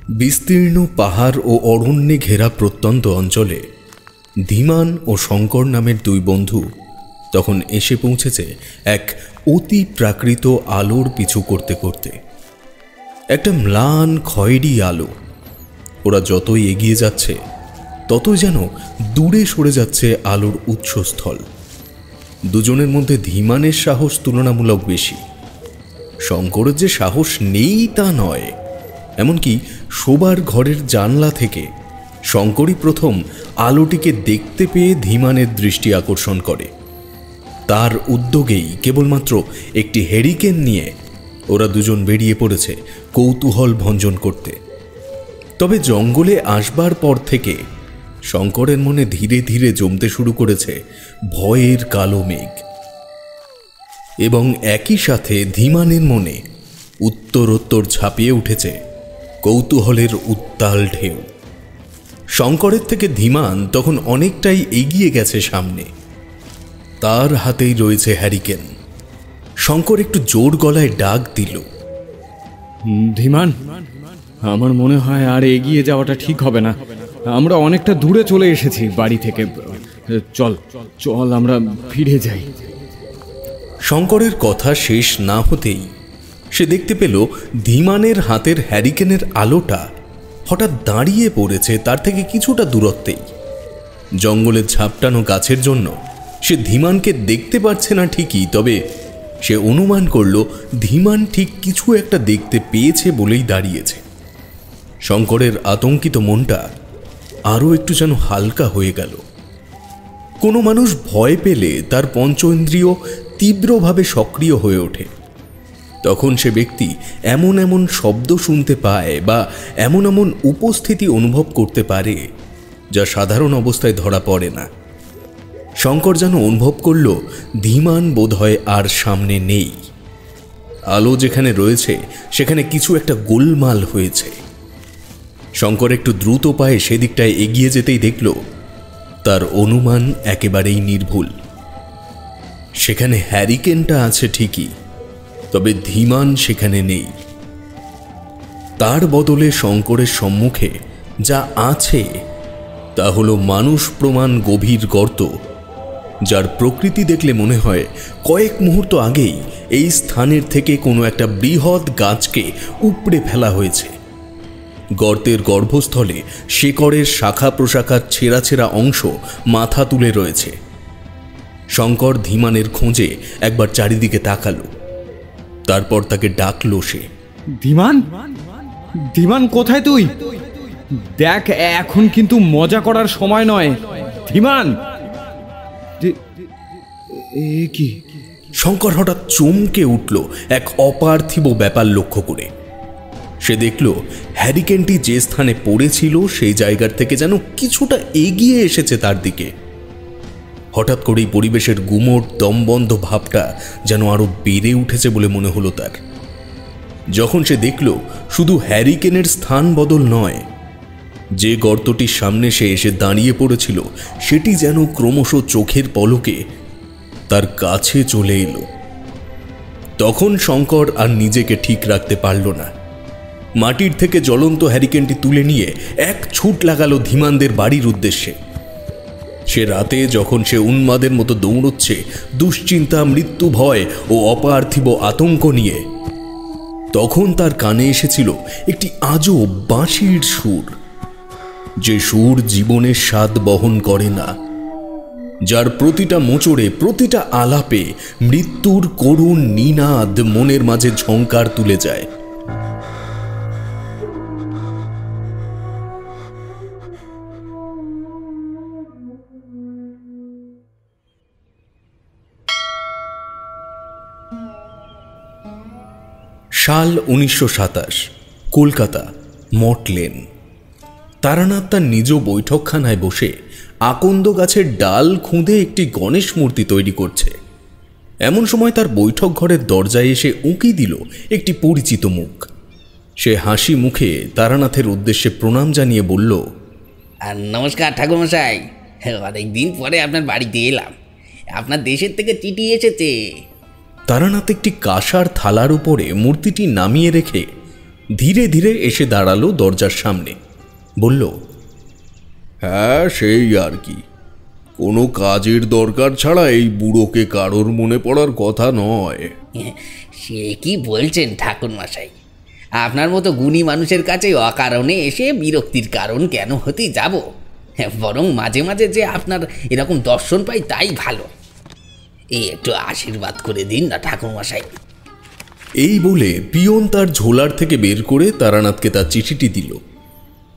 বিস্তীর্ণ পাহাড় ও অরণ্যে ঘেরা প্রত্যন্ত অঞ্চলে ধীমান ও শঙ্কর নামের দুই বন্ধু তখন এসে পৌঁছেছে এক অতি প্রাকৃত আলোর পিছু করতে করতে। একটা ম্লান খয়েরি আলো। ওরা যতই এগিয়ে যাচ্ছে ততই যেন দূরে সরে যাচ্ছে আলোর উৎসস্থল। দুজনের মধ্যে ধীমানের সাহস তুলনামূলক বেশি। শঙ্করের যে সাহস নেই তা নয়, এমনকি শোবার ঘরের জানলা থেকে শঙ্করই প্রথম আলোটিকে দেখতে পেয়ে ধীমানের দৃষ্টি আকর্ষণ করে। তার উদ্যোগেই কেবলমাত্র একটি হেরিকেন নিয়ে ওরা দুজন বেরিয়ে পড়েছে কৌতূহল ভঞ্জন করতে। তবে জঙ্গলে আসবার পর থেকে শঙ্করের মনে ধীরে ধীরে জমতে শুরু করেছে ভয়ের কালো মেঘ, এবং একই সাথে ধীমানের মনে উত্তরোত্তর ঝাঁপিয়ে উঠেছে কৌতূহলের উত্তাল ঢেউ। শঙ্করের থেকে ধীমান তখন অনেকটাই এগিয়ে গেছে সামনে। তার হাতেই রয়েছে হ্যারিকেন। শঙ্কর একটু জোর গলায় ডাক দিল, ধীমান, আমার মনে হয় আর এগিয়ে যাওয়াটা ঠিক হবে না। আমরা অনেকটা দূরে চলে এসেছি বাড়ি থেকে। চল চল আমরা ফিরে যাই। শঙ্করের কথা শেষ না হতেই সে দেখতে পেল ধীমানের হাতের হ্যারিকেনের আলোটা হঠাৎ দাঁড়িয়ে পড়েছে তার থেকে কিছুটা দূরত্বেই। জঙ্গলের ঝাপটানো গাছের জন্য সে ধীমানকে দেখতে পাচ্ছে না ঠিকই, তবে সে অনুমান করল ধীমান ঠিক কিছু একটা দেখতে পেয়েছে বলেই দাঁড়িয়েছে। শঙ্করের আতঙ্কিত মনটা আরও একটু যেন হালকা হয়ে গেল। কোনো মানুষ ভয় পেলে তার পঞ্চেন্দ্রিয় তীব্রভাবে সক্রিয় হয়ে ওঠে। তখন সে ব্যক্তি এমন এমন শব্দ শুনতে পায় বা এমন এমন উপস্থিতি অনুভব করতে পারে যা সাধারণ অবস্থায় ধরা পড়ে না। শঙ্কর যেন অনুভব করল ধীমান বোধহয় আর সামনে নেই। আলো যেখানে রয়েছে সেখানে কিছু একটা গোলমাল হয়েছে। শঙ্কর একটু দ্রুত পায়ে সেদিকটায় এগিয়ে যেতেই দেখল তার অনুমান একেবারেই নির্ভুল। সেখানে হ্যারিকেনটা আছে ঠিকই, তবে ধীমান সেখানে নেই। তার বদলে শঙ্করের সম্মুখে যা আছে তা হলো মানুষ প্রমাণ গভীর গর্ত, যার প্রকৃতি দেখলে মনে হয় কয়েক মুহূর্ত আগেই এই স্থানের থেকে কোনো একটা বৃহৎ গাছকে উপড়ে ফেলা হয়েছে। গর্তের গর্ভস্থলে শেকড়ের শাখা প্রশাখার ছেঁড়া ছেঁড়া অংশ মাথা তুলে রয়েছে। শঙ্কর ধীমানের খোঁজে একবার চারিদিকে তাকালো, তারপর তাকে ডাকলো সে। ধীমান, ধীমান কোথায় তুই? দেখ, এখন কিন্তু মজা করার সময় নয়। ধীমান! কি? শঙ্কর হঠাৎ চমকে উঠল এক অপার্থিব ব্যাপার লক্ষ্য করে। সে দেখল হ্যারিকেনটি যে স্থানে পড়েছিল সেই জায়গার থেকে যেন কিছুটা এগিয়ে এসেছে তার দিকে। হঠাৎ করেই পরিবেশের গুমোট দমবন্ধ ভাবটা যেন আরো বেড়ে উঠেছে বলে মনে হলো তার। যখন সে দেখল শুধু হ্যারিকেনের স্থান বদল নয়, যে গর্তটির সামনে সে এসে দাঁড়িয়ে পড়েছিল সেটি যেন ক্রমশ চোখের পলকে তার কাছে চলে এলো। তখন শঙ্কর আর নিজেকে ঠিক রাখতে পারল না। মাটির থেকে জ্বলন্ত হ্যারিকেনটি তুলে নিয়ে এক ছুট লাগালো ধীমানদের বাড়ির উদ্দেশ্যে। সে রাতে যখন সে উন্মাদের মতো দৌড়চ্ছে দুশ্চিন্তা, মৃত্যু ভয় ও অপার্থিব আতঙ্ক নিয়ে, তখন তার কানে এসেছিল একটি আজব বাঁশির সুর, যে সুর জীবনের স্বাদ বহন করে না, যার প্রতিটা মোচড়ে, প্রতিটা আলাপে মৃত্যুর করুণ নিনাদ মনের মাঝে ঝংকার তুলে যায়। সাল 1927, কলকাতা, মঠ লেন। তারানাথ তার নিজ বৈঠকখানায় বসে আকন্দ গাছের ডাল খুঁদে একটি গণেশ মূর্তি তৈরি করছে। এমন সময় তার বৈঠক ঘরের দরজায় এসে উঁকি দিল একটি পরিচিত মুখ। সে হাসি মুখে তারানাথের উদ্দেশ্যে প্রণাম জানিয়ে বলল, নমস্কার ঠাকুরমশাই, অনেকদিন পরে আপনার বাড়িতে এলাম। আপনার দেশের থেকে চিঠি এসেছে। তারানাথ একটি কাঁসার থালার উপরে মূর্তিটি নামিয়ে রেখে ধীরে ধীরে এসে দাঁড়ালো দরজার সামনে। বলল, হ্যাঁ সেই আর কি, কোনো কাজের দরকার ছাড়া এই বুড়োকে কারোর মনে পড়ার কথা নয়। সে কি বলছেন ঠাকুরমশাই, আপনার মতো গুণী মানুষের কাছে অকারণে এসে বিরক্তির কারণ কেন হতে যাব? বরং মাঝে মাঝে যে আপনার এরকম দর্শন পাই তাই ভালো। এই একটু আশীর্বাদ করে দিন না ঠাকুরমশাই। এই বলে পিয়ন তার ঝোলার থেকে বের করে তারানাথকে তার চিঠিটি দিল।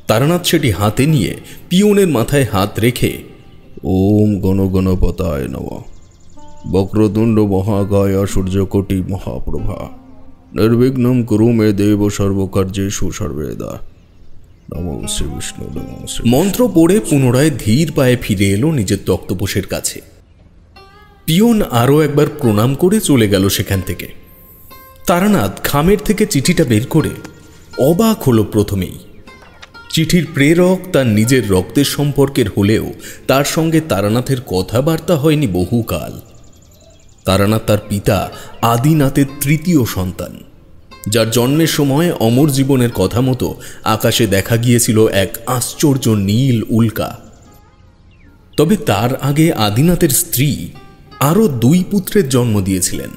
তারানাথ সেটি হাতে নিয়ে পিয়নের মাথায় হাত রেখে ওম গণগণপতায় নমঃ বক্রতুণ্ড মহাকায় সূর্যকোটি মহাপ্রভা নির্বিঘ্নম কুরু মে দেব সর্বকার্যেষু সর্বদা নমঃ শ্রী বিষ্ণু নমঃ শ্রী। মন্ত্র পড়ে পুনরায় ধীর পায়ে ফিরে এলো নিজের তক্তপোষের কাছে। পিয়ন আরও একবার প্রণাম করে চলে গেল সেখান থেকে। তারানাথ খামের থেকে চিঠিটা বের করে অবাক হলো প্রথমেই। চিঠির প্রেরক তার নিজের রক্তের সম্পর্কের হলেও তার সঙ্গে তারানাথের কথাবার্তা হয়নি বহুকাল। তারানাথ তার পিতা আদিনাথের তৃতীয় সন্তান, যার জন্মের সময় অমর জীবনের কথা মতো আকাশে দেখা গিয়েছিল এক আশ্চর্য নীল উল্কা। তবে তার আগে আদিনাথের স্ত্রী আরও 2 পুত্রের জন্ম দিয়েছিলেন,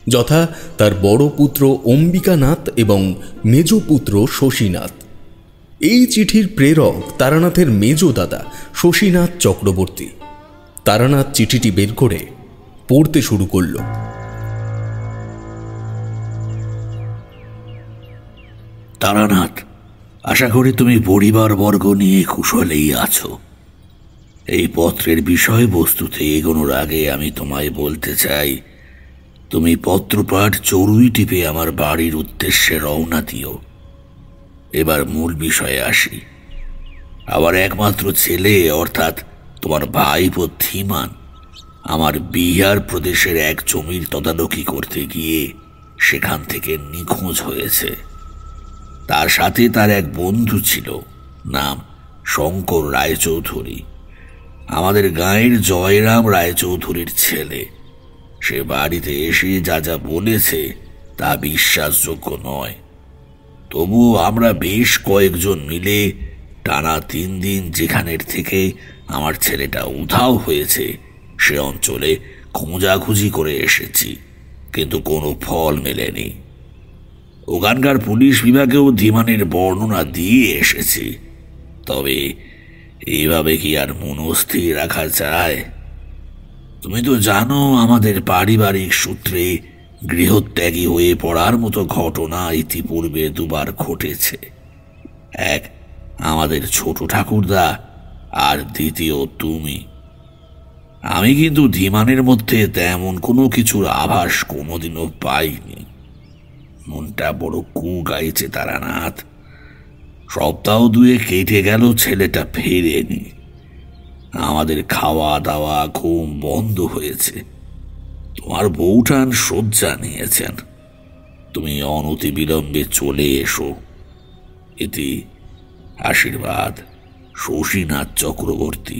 যথা তার বড় পুত্র অম্বিকানাথ এবং মেজ পুত্র শশীনাথ। এই চিঠির প্রেরক তারানাথের মেজ দাদা শশীনাথ চক্রবর্তী। তারানাথ চিঠিটি বের করে পড়তে শুরু করল। তারানাথ, আশা করি তুমি পরিবারবর্গ নিয়ে কুশলেই আছো। এই পত্রের বিষয়বস্তুতে এগোনোর আগে আমি তোমায় বলতে চাই, তুমি পত্রপাঠ চড়ুই টিপে আমার বাড়ির উদ্দেশ্যে রওনা দিও। এবার মূল বিষয়ে আসি। আমার একমাত্র ছেলে অর্থাৎ তোমার ভাইপো ধীমান আমার বিহার প্রদেশের এক জমির তদারকি করতে গিয়ে সেখান থেকে নিখোঁজ হয়েছে। তার সাথে তার এক বন্ধু ছিল, নাম শঙ্কর রায়চৌধুরী, আমাদের গাঁয়ের জয়রাম রায়চৌধুরীর ছেলে। সে বাড়িতে এসে যা যা বলেছে তা বিশ্বাসযোগ্য নয়। তবুও আমরা বেশ কয়েকজন মিলে টানা 3 দিন যেখানের থেকে আমার ছেলেটা উধাও হয়েছে সে অঞ্চলে খোঁজাখুঁজি করে এসেছি, কিন্তু কোনো ফল মেলেনি। ওখানকার পুলিশ বিভাগেও ধীমানের বর্ণনা দিয়ে এসেছি, তবে এইভাবে কি আর মনস্থির রাখা যায়? তুমি তো জানো আমাদের পারিবারিক সূত্রে গৃহত্যাগী হয়ে পড়ার মতো ঘটনা ইতিপূর্বে 2 বার ঘটেছে। এক আমাদের ছোট ঠাকুরদা, আর দ্বিতীয় তুমি। আমি কিন্তু ধীমানের মধ্যে তেমন কোনো কিছুর আভাস কোনোদিনও পাইনি। মনটা বড় কু গাইছে তারানাথ। সপ্তাহ 2 কেটে গেল, ছেলেটা ফেরেনি। আমাদের খাওয়া দাওয়া ঘুম বন্ধ হয়েছে। তোমার বউঠান শয্যা নিয়েছেন। তুমি অনতি বিলম্বে চলে এসো। এটি আশীর্বাদ, শশীনাথ চক্রবর্তী।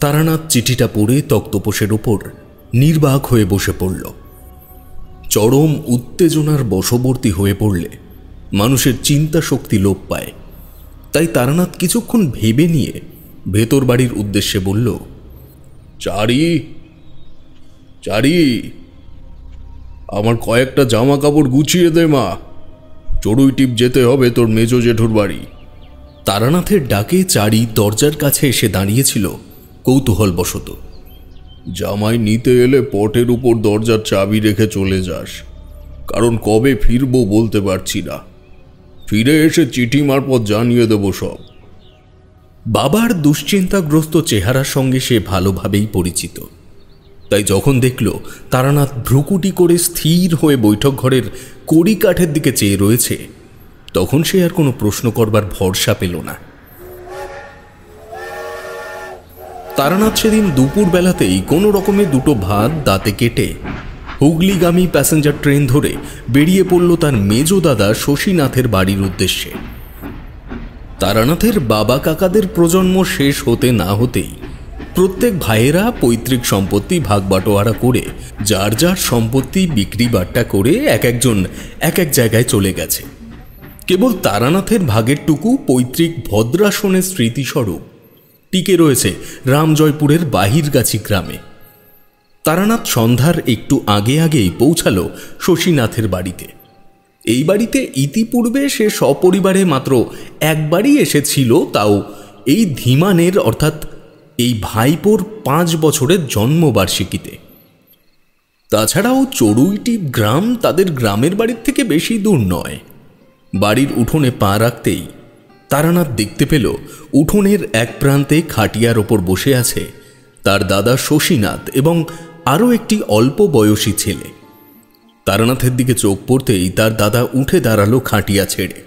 তারানাথ চিঠিটা পড়ে তক্তপোষের ওপর নির্বাক হয়ে বসে পড়ল। চরম উত্তেজনার বশবর্তী হয়ে পড়লে মানুষের চিন্তা শক্তি লোপ পায়। তাই তারানাথ কিছুক্ষণ ভেবে নিয়ে ভেতর বাড়ির উদ্দেশ্যে বলল, চারি চারি, আমার কয়েকটা জামা কাপড় গুছিয়ে দে মা, চড়ুই টিপ যেতে হবে তোর মেজ জেঠুর বাড়ি। তারানাথের ডাকে চারি দরজার কাছে এসে দাঁড়িয়েছিল কৌতূহলবশত। জামাই নিতে এলে পটের উপর দরজার চাবি রেখে চলে যাস, কারণ কবে ফিরবো বলতে পারছি না। ফিরে এসে চিঠি মারফত জানিয়ে দেব সব। বাবার দুশ্চিন্তাগ্রস্ত চেহারার সঙ্গে সে ভালোভাবেই পরিচিত। তাই যখন দেখল তারানাথ ভ্রুকুটি করে স্থির হয়ে বৈঠক ঘরের কড়ি কাঠের দিকে চেয়ে রয়েছে, তখন সে আর কোনো প্রশ্ন করবার ভরসা পেল না। তারানাথ সেদিন দুপুর বেলাতেই কোনো রকমে 2টো ভাত দাঁতে কেটে হুগলিগামী প্যাসেঞ্জার ট্রেন ধরে বেরিয়ে পড়ল তার মেজ দাদা শশীনাথের বাড়ির উদ্দেশ্যে। তারানাথের বাবা কাকাদের প্রজন্ম শেষ হতে না হতেই প্রত্যেক ভাইয়েরা পৈতৃক সম্পত্তি ভাগ বাটোয়ারা করে যার যার সম্পত্তি বিক্রি বাট্টা করে এক একজন এক এক জায়গায় চলে গেছে। কেবল তারানাথের ভাগেরটুকু পৈতৃক ভদ্রাসনের স্মৃতিস্বরূপ টিকে রয়েছে রামজয়পুরের বাহিরগাছি গ্রামে। তারানাথ সন্ধ্যার একটু আগে আগেই পৌঁছালো শশীনাথের বাড়িতে। এই বাড়িতে ইতিপূর্বে সে সপরিবারে মাত্র একবারই এসেছিল, তাও এই ধীমানের অর্থাৎ এই ভাইপোর 5 বছরের জন্মবার্ষিকীতে। তাছাড়াও চড়ুইটি গ্রাম তাদের গ্রামের বাড়ির থেকে বেশি দূর নয়। বাড়ির উঠোনে পা রাখতেই তারানাথ দেখতে পেল উঠোনের এক প্রান্তে খাটিয়ার ওপর বসে আছে তার দাদা শশীনাথ এবং আরও একটি অল্প বয়সী ছেলে। তারানাথের দিকে চোখ পড়তেই তার দাদা উঠে দাঁড়ালো খাটিয়া ছেড়ে,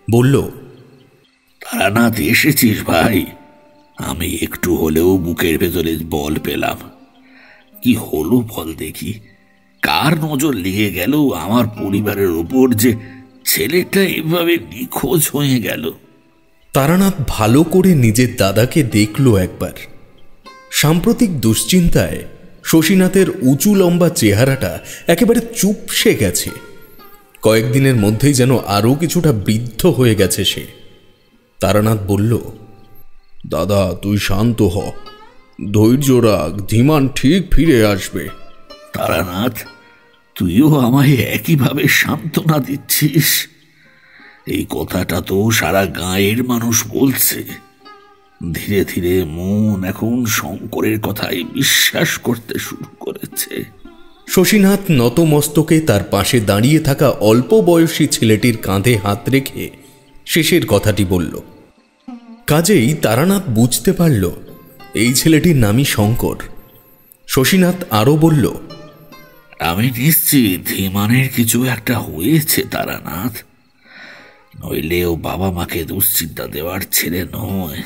বলল, তারানাথ, এসেছিস ভাই? আমি একটু হলেও বুকের ভেতরে বল পেলাম। কি হলো বল দেখি? কার নজর লেগে গেল আমার পরিবারের ওপর যে ছেলেটা এভাবে নিখোঁজ হয়ে গেল? তারানাথ ভালো করে নিজের দাদাকে দেখল একবার। সাম্প্রতিক দুশ্চিন্তায় শশীনাথের উঁচু লম্বা চেহারাটা একেবারে চুপসে গেছে। কয়েকদিনের মধ্যেই যেন আরও কিছুটা বৃদ্ধ হয়ে গেছে সে। তারানাথ বলল, দাদা, তুই শান্ত হ, ধৈর্য রাখ, ধীমান ঠিক ফিরে আসবে। তারানাথ, তুইও আমায় একইভাবে সান্ত্বনা দিচ্ছিস? এই কথাটা তো সারা গাঁয়ের মানুষ বলছে। ধীরে ধীরে মন এখন শঙ্করের কথাই বিশ্বাস করতে শুরু করেছে। শশীনাথ নতমস্তকে তার পাশে দাঁড়িয়ে থাকা অল্প বয়সী ছেলেটির কাঁধে হাত রেখে শেষের কথাটি বলল। কাজেই তারানাথ বুঝতে পারল এই ছেলেটির নামই শঙ্কর। শশীনাথ আরও বলল, আমি নিশ্চিত ধীমানের কিছু একটা হয়েছে তারানাথ, নইলে ও বাবা মাকে দুশ্চিন্তা দেওয়ার ছেলে নয়।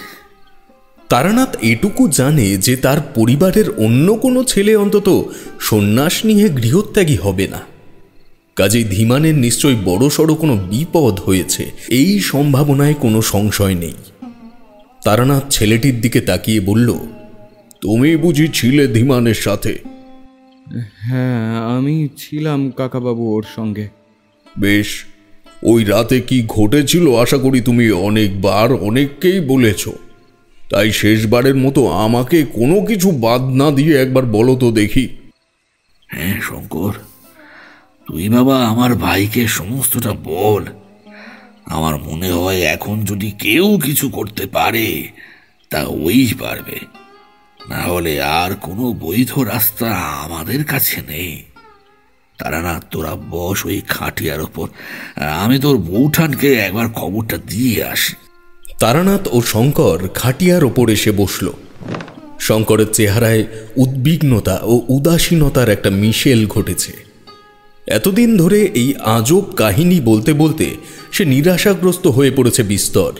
তারানাথ এটুকু জানে যে তার পরিবারের অন্য কোনো ছেলে অন্তত সন্ন্যাস নিয়ে গৃহত্যাগী হবে না। কাজেই ধীমানের নিশ্চয়ই বড়সড় কোনো বিপদ হয়েছে, এই সম্ভাবনায় কোনো সংশয় নেই। তারানাথ ছেলেটির দিকে তাকিয়ে বলল, তুমি বুঝি ছিলে ধীমানের সাথে? হ্যাঁ, আমি ছিলাম কাকাবাবু ওর সঙ্গে। বেশ, ওই রাতে কি ঘটেছিল আশা করি তুমি অনেকবার অনেককেই বলেছ, তাই শেষবারের মতো আমাকে কোনো কিছু বাদ না দিয়ে একবার বলো তো দেখি। হ্যাঁ শঙ্কর, তুই বাবা আমার ভাইকে সমস্তটা বল। আমার মনে হয় এখন যদি কেউ কিছু করতে পারে তা ওই পারবে, না হলে আর কোনো বৈধ রাস্তা আমাদের কাছে নেই। তারানাথ, তোরা বস ওই খাটিয়ার ওপর, আমি তোর বৌঠানকে একবার খবরটা দিয়ে আসি। তারানাথ ও শঙ্কর খাটিয়ার ওপর এসে বসল। শঙ্করের চেহারায় উদ্বিগ্নতা ও উদাসীনতার একটা মিশেল ঘটেছে। এতদিন ধরে এই আজব কাহিনী বলতে বলতে সে নিরাশাগ্রস্ত হয়ে পড়েছে বিস্তর।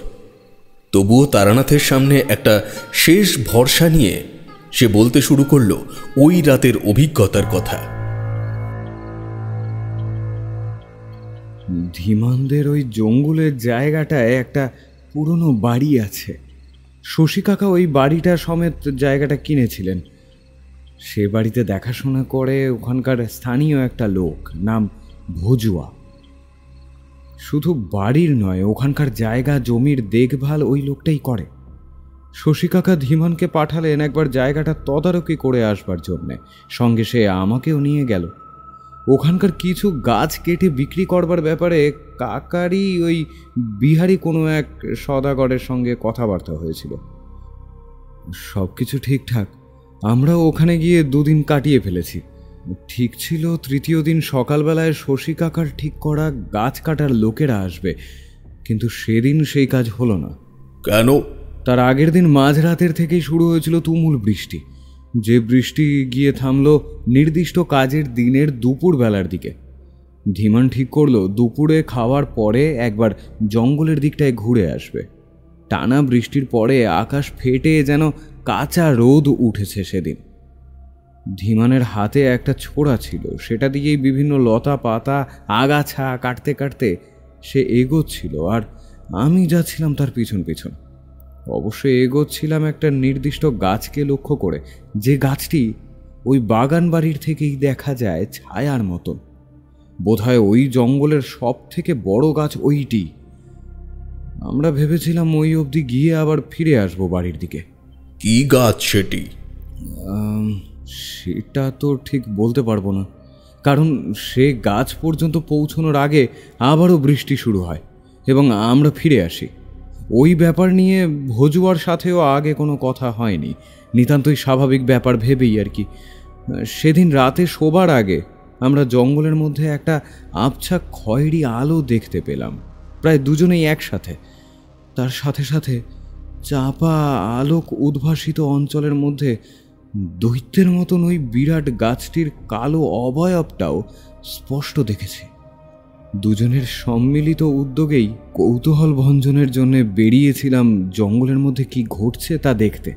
তবুও তারানাথের সামনে একটা শেষ ভরসা নিয়ে সে বলতে শুরু করল ওই রাতের অভিজ্ঞতার কথা। ধীমানদের ওই জঙ্গলের জায়গাটায় একটা পুরনো বাড়ি আছে। শশী কাকা ওই বাড়িটা সমেত জায়গাটা কিনেছিলেন। সে বাড়িতে দেখাশোনা করে ওখানকার স্থানীয় একটা লোক, নাম ভজুয়া। শুধু বাড়ির নয়, ওখানকার জায়গা জমির দেখভাল ওই লোকটাই করে। শশী কাকা ধীমানকে পাঠালেন একবার জায়গাটা তদারকি করে আসবার জন্যে, সঙ্গে সে আমাকেও নিয়ে গেল। ওখানকার কিছু গাছ কেটে বিক্রি করবার ব্যাপারে কাকারই ওই বিহারি কোনো এক সদাগরের সঙ্গে কথাবার্তা হয়েছিল। সব কিছু ঠিকঠাক। আমরা ওখানে গিয়ে 2 দিন কাটিয়ে ফেলেছি। ঠিক ছিল 3য় দিন সকালবেলায় শশী কাকার ঠিক করা গাছ কাটার লোকেরা আসবে, কিন্তু সেদিন সেই কাজ হলো না। কেন? তার আগের দিন মাঝরাতের থেকেই শুরু হয়েছিল তুমুল বৃষ্টি, যে বৃষ্টি গিয়ে থামলো নির্দিষ্ট কাজের দিনের দুপুর বেলার দিকে। ধীমান ঠিক করলো দুপুরে খাওয়ার পরে একবার জঙ্গলের দিকটায় ঘুরে আসবে। টানা বৃষ্টির পরে আকাশ ফেটে যেন কাঁচা রোদ উঠেছে সেদিন। ধীমানের হাতে একটা ছোরা ছিল, সেটা দিয়েই বিভিন্ন লতা পাতা আগাছা কাটতে কাটতে সে এগোচ্ছিল, আর আমি যাচ্ছিলাম তার পিছন পিছন। অবশ্যই এগোচ্ছিলাম একটা নির্দিষ্ট গাছকে লক্ষ্য করে, যে গাছটি ওই বাগান বাড়ির থেকেই দেখা যায় ছায়ার মতন। বোধহয় ওই জঙ্গলের সব থেকে বড় গাছ ওইটি, আমরা ভেবেছিলাম ওই অবধি গিয়ে আবার ফিরে আসবো বাড়ির দিকে। কি গাছ সেটি? সেটা তো ঠিক বলতে পারবো না, কারণ সে গাছ পর্যন্ত পৌঁছানোর আগে আবারও বৃষ্টি শুরু হয় এবং আমরা ফিরে আসি। ওই ব্যাপার নিয়ে ভজুয়ার সাথেও আগে কোনো কথা হয়নি, নিতান্তই স্বাভাবিক ব্যাপার ভেবেই আর কি। সেদিন রাতে শোবার আগে আমরা জঙ্গলের মধ্যে একটা আবছা খয়েরি আলো দেখতে পেলাম, প্রায় দুজনেই একসাথে। তার সাথে সাথে চাপা আলোক উদ্ভাসিত অঞ্চলের মধ্যে দৈত্যের মতন ওই বিরাট গাছটির কালো অবয়বটাও স্পষ্ট দেখেছি। দুজনের সম্মিলিত উদ্যোগেই কৌতূহল ভঞ্জনের জন্য বেরিয়েছিলাম জঙ্গলের মধ্যে কি ঘটছে তা দেখতে।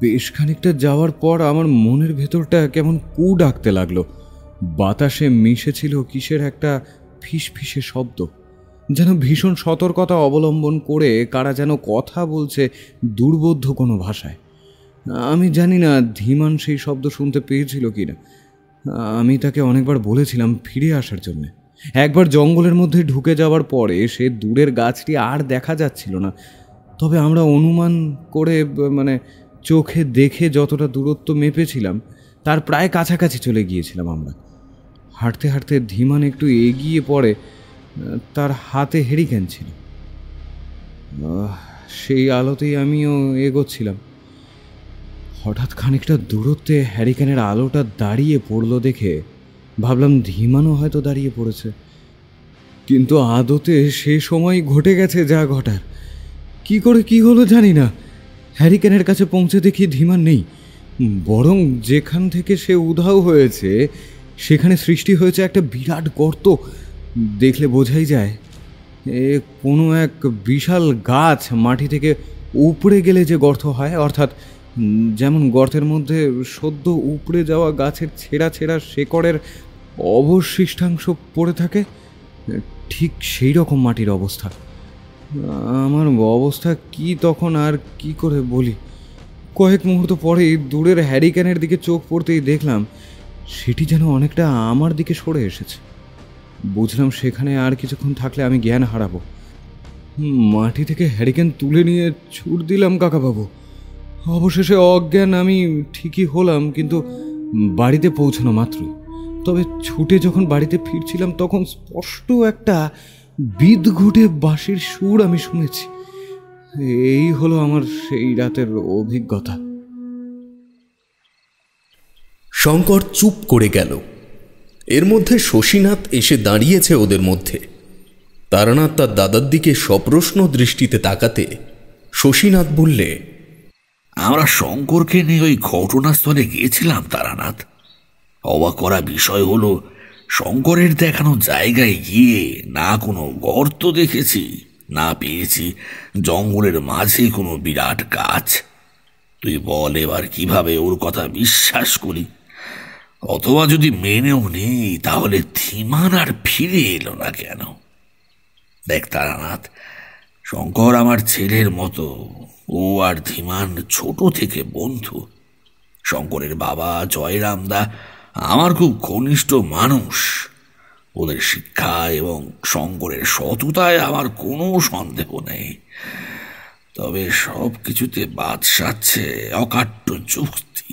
বেশ খানিকটা যাওয়ার পর আমার মনের ভেতরটা কেমন কু ডাকতে লাগলো। বাতাসে মিশেছিল কিসের একটা ফিসফিসে শব্দ, যেন ভীষণ সতর্কতা অবলম্বন করে কারা যেন কথা বলছে দুর্বোধ্য কোনো ভাষায়। আমি জানি না ধীমান সেই শব্দ শুনতে পেয়েছিল কিনা। আমি তাকে অনেকবার বলেছিলাম ফিরে আসার জন্যে। একবার জঙ্গলের মধ্যে ঢুকে যাওয়ার পরে সে দূরের গাছটি আর দেখা যাচ্ছিল না, তবে আমরা অনুমান করে চোখে দেখে যতটা দূরত্ব মেপেছিলাম তার প্রায় কাছাকাছি চলে গিয়েছিলাম আমরা। হাঁটতে হাঁটতে ধীমান একটু এগিয়ে পড়ে, তার হাতে হেরিকেন ছিল। সেই আলোতেই আমিও এগোচ্ছিলাম। হঠাৎ খানিকটা দূরত্বে হ্যারিকেনের আলোটা দাঁড়িয়ে পড়লো দেখে ভাবলাম ধীমানও হয়তো দাঁড়িয়ে পড়েছে, কিন্তু আদতে সে সময় ঘটে গেছে যা ঘটার। কি করে কি হলো জানি না, হ্যারিকেনের কাছে পৌঁছে দেখি ধীমান নেই, বরং যেখান থেকে সে উধাও হয়েছে সেখানে সৃষ্টি হয়েছে একটা বিরাট গর্ত। দেখলে বোঝাই যায় কোনো এক বিশাল গাছ মাটি থেকে উপড়ে গেলে যে গর্ত হয়, অর্থাৎ যেমন গর্তের মধ্যে সদ্য উপড়ে যাওয়া গাছের ছেঁড়া ছেঁড়া শেকড়ের অবশিষ্টাংশ পড়ে থাকে, ঠিক সেই রকম মাটির অবস্থা। আমার অবস্থা কি তখন আর কি করে বলি। কয়েক মুহূর্ত পরেই দূরের হ্যারিকেনের দিকে চোখ পড়তেই দেখলাম সেটি যেন অনেকটা আমার দিকে সরে এসেছে। বুঝলাম সেখানে আর কিছুক্ষণ থাকলে আমি জ্ঞান হারাবো। মাটি থেকে হ্যারিকেন তুলে নিয়ে ছুট দিলাম কাকাবাবু। অবশেষে অজ্ঞান আমি ঠিকই হলাম, কিন্তু বাড়িতে পৌঁছানো মাত্রই। তবে ছুটে যখন বাড়িতে ফিরছিলাম তখন স্পষ্ট একটা বিদঘুটে বাঁশির সুর আমি শুনেছি। এই হলো আমার সেই রাতের অভিজ্ঞতা। শঙ্কর চুপ করে গেল। এর মধ্যে শশীনাথ এসে দাঁড়িয়েছে ওদের মধ্যে। তারানাথ তার দাদার দিকে সপ্রশ্ন দৃষ্টিতে তাকাতে শশীনাথ বললে, আমরা শঙ্করকে নিয়ে ওই ঘটনাস্থলে গিয়েছিলাম তারানাথ। অবাক করা বিষয় হলো শঙ্করের দেখানো জায়গায় গিয়ে না কোনো গর্ত দেখেছি, না পেয়েছি জঙ্গলের মাঝে কোনো বিরাট গাছ। তুই বল এবার কিভাবে ওর কথা বিশ্বাস করি? অথবা যদি মেনেও নেই তাহলে ধীমান আর ফিরে এলো না কেন? দেখ তারানাথ, শঙ্কর আমার ছেলের মতো। ও আর ধীমান ছোট থেকে বন্ধু। শঙ্করের বাবা জয়রামদা আমার খুব ঘনিষ্ঠ মানুষ। ওদের শিক্ষা এবং শঙ্করের সততায় আমার কোনো সন্দেহ নেই। তবে সব কিছুতে বাদ সাধছে অকাট্য যুক্তি।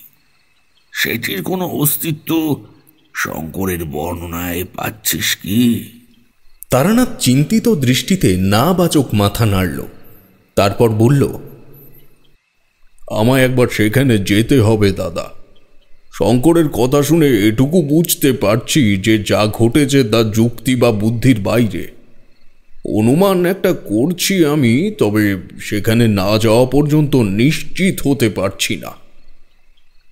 সেটির কোনো অস্তিত্ব শঙ্করের বর্ণনায় পাচ্ছিস কি? তারানাথ চিন্তিত দৃষ্টিতে না বাচক মাথা নাড়ল। তারপর বলল, আমায় একবার সেখানে যেতে হবে দাদা। শঙ্করের কথা শুনে এটুকু বুঝতে পারছি যে যা ঘটেছে তা যুক্তি বা বুদ্ধির বাইরে। অনুমান একটা করছি আমি, তবে সেখানে না যাওয়া পর্যন্ত নিশ্চিত হতে পারছি না।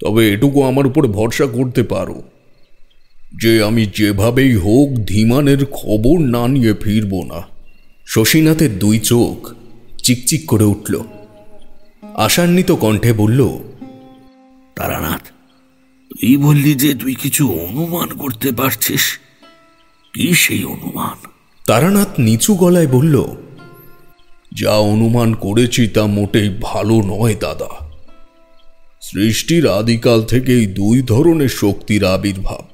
তবে এটুকু আমার উপর ভরসা করতে পারো যে আমি যেভাবেই হোক ধীমানের খবর না নিয়ে ফিরব না। শশীনাথের দুই চোখ চিকচিক করে উঠল। আশান্বিত কণ্ঠে বলল, তারানাথ, তুই বললি যে তুই কিছু অনুমান করতে পারছিস। কি সেই অনুমান? তারানাথ নিচু গলায় বলল, যা অনুমান করেছি তা মোটেই ভালো নয় দাদা। সৃষ্টির আদিকাল থেকেই দুই ধরনের শক্তির আবির্ভাব,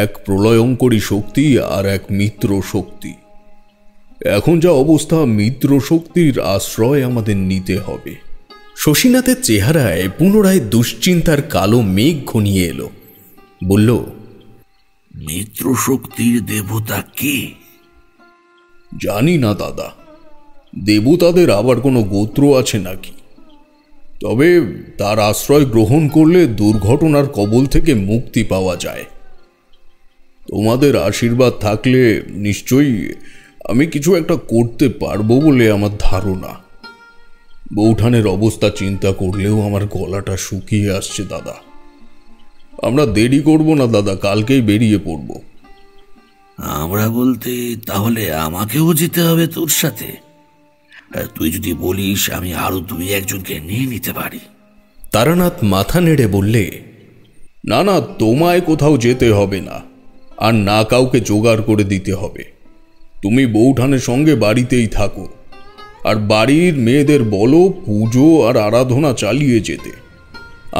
এক প্রলয়ঙ্করী শক্তি আর এক মিত্র শক্তি। এখন যা অবস্থা, মিত্র শক্তির আশ্রয় আমাদের নিতে হবে। শশীনাথের চেহারায় পুনরায় দুশ্চিন্তার কালো মেঘ ঘনিয়ে এলো। বলল, মিত্র শক্তির দেবতা কে? জানি না দাদা, দেবতাদের আবার কোনো গোত্র আছে নাকি? তবে তার আশ্রয় গ্রহণ করলে দুর্ঘটনার কবল থেকে মুক্তি পাওয়া যায়। তোমাদের আশীর্বাদ থাকলে নিশ্চয়ই আমি কিছু একটা করতে পারবো বলে আমার ধারণা। বৌঠানের অবস্থা চিন্তা করলেও আমার গলাটা শুকিয়ে আসছে দাদা। আমরা দেরি করব না দাদা, কালকেই বেরিয়ে পড়ব। আমরা বলতে তাহলে আমাকেও যেতে হবে তোর সাথে? তুই যদি বলিস আমি আরো 2-1জনকে নিয়ে নিতে পারি। তারানাথ মাথা নেড়ে বললে, না না, তোমায় কোথাও যেতে হবে না, আর না কাউকে জোগাড় করে দিতে হবে। তুমি বৌঠানের সঙ্গে বাড়িতেই থাকো, আর বাড়ির মেয়েদের বলো পুজো আর আরাধনা চালিয়ে যেতে।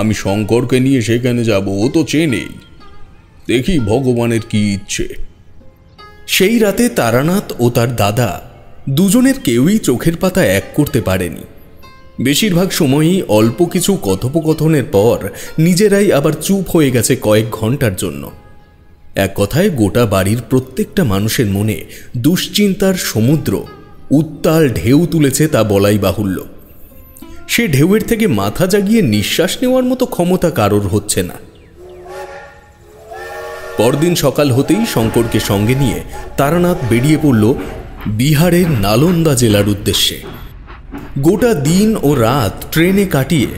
আমি শঙ্করকে নিয়ে সেখানে যাব, ও তো চেনেই। দেখি ভগবানের কি ইচ্ছে। সেই রাতে তারানাথ ও তার দাদা দুজনের কেউই চোখের পাতা এক করতে পারেনি। বেশিরভাগ সময়ই অল্প কিছু কথোপকথনের পর নিজেরাই আবার চুপ হয়ে গেছে কয়েক ঘন্টার জন্য। এক কথায় গোটা বাড়ির প্রত্যেকটা মানুষের মনে দুশ্চিন্তার সমুদ্র উত্তাল ঢেউ তুলেছে, তা বলাই বাহুল্য। সে ঢেউয়ের থেকে মাথা জাগিয়ে নিঃশ্বাস নেওয়ার মতো ক্ষমতা কারোর হচ্ছে না। পরদিন সকাল হতেই শঙ্করকে সঙ্গে নিয়ে তারানাথ বেরিয়ে পড়ল বিহারের নালন্দা জেলার উদ্দেশ্যে। গোটা দিন ও রাত ট্রেনে কাটিয়ে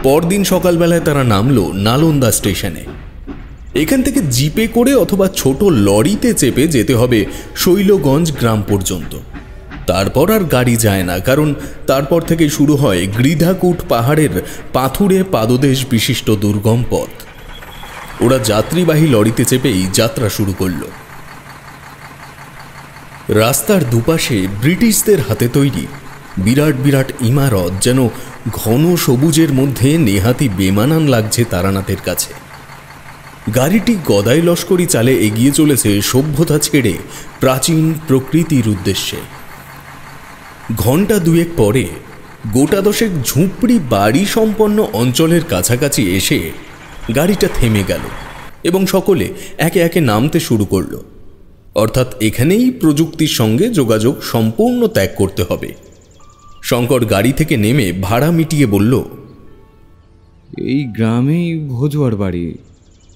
পরদিন সকালবেলায় তারা নামল নালন্দা স্টেশনে। এখান থেকে জিপে করে অথবা ছোট লরিতে চেপে যেতে হবে শৈলগঞ্জ গ্রাম পর্যন্ত। তারপর আর গাড়ি যায় না, কারণ তারপর থেকে শুরু হয় গৃধাকূট পাহাড়ের পাথুরে পাদদেশ বিশিষ্ট দুর্গম পথ। ওরা যাত্রীবাহী লরিতে চেপেই যাত্রা শুরু করল। রাস্তার দুপাশে ব্রিটিশদের হাতে তৈরি বিরাট বিরাট ইমারত যেন ঘন সবুজের মধ্যে নেহাতি বেমানান লাগছে তারানাথের কাছে। গাড়িটি গদাই লস্করি চালে এগিয়ে চলেছে সভ্যতা ছেড়ে প্রাচীন প্রকৃতির উদ্দেশ্যে। ঘণ্টা 2 পরে গোটা 10 ঝুপড়ি বাড়ি সম্পন্ন অঞ্চলের কাছাকাছি এসে গাড়িটা থেমে গেল এবং সকলে একে একে নামতে শুরু করল। অর্থাৎ এখানেই প্রযুক্তির সঙ্গে যোগাযোগ সম্পূর্ণ ত্যাগ করতে হবে। শঙ্কর গাড়ি থেকে নেমে ভাড়া মিটিয়ে বলল, এই গ্রামেই ভোজুয়ার বাড়ি।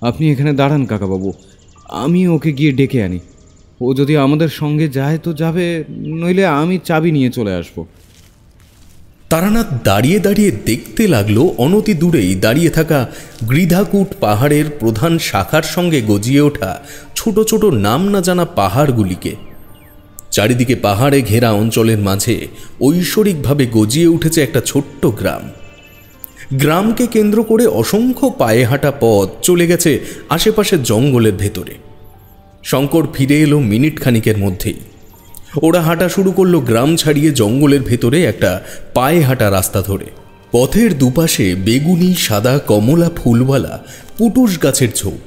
আপনি এখানে দাঁড়ান কাকাবাবু, আমি ওকে গিয়ে ডেকে আনি। ও যদি আমাদের সঙ্গে যায় তো যাবে, নইলে আমি চাবি নিয়ে চলে আসব। তারানাথ দাঁড়িয়ে দাঁড়িয়ে দেখতে লাগলো অনতি দূরেই দাঁড়িয়ে থাকা গৃধাকূট পাহাড়ের প্রধান শাখার সঙ্গে গজিয়ে ওঠা ছোট ছোট নাম না জানা পাহাড়গুলিকে। চারিদিকে পাহাড়ে ঘেরা অঞ্চলের মাঝে ঐশ্বরিকভাবে গজিয়ে উঠেছে একটা ছোট্ট গ্রাম। গ্রামকে কেন্দ্র করে অসংখ্য পায়ে হাঁটা পথ চলে গেছে আশেপাশের জঙ্গলের ভেতরে। শঙ্কর ফিরে এলো মিনিট খানিকের মধ্যেই। ওরা হাঁটা শুরু করলো গ্রাম ছাড়িয়ে জঙ্গলের ভেতরে একটা পায়ে হাঁটা রাস্তা ধরে। পথের দুপাশে বেগুনি সাদা কমলা ফুলওয়ালা পুটুস গাছের ঝোপ।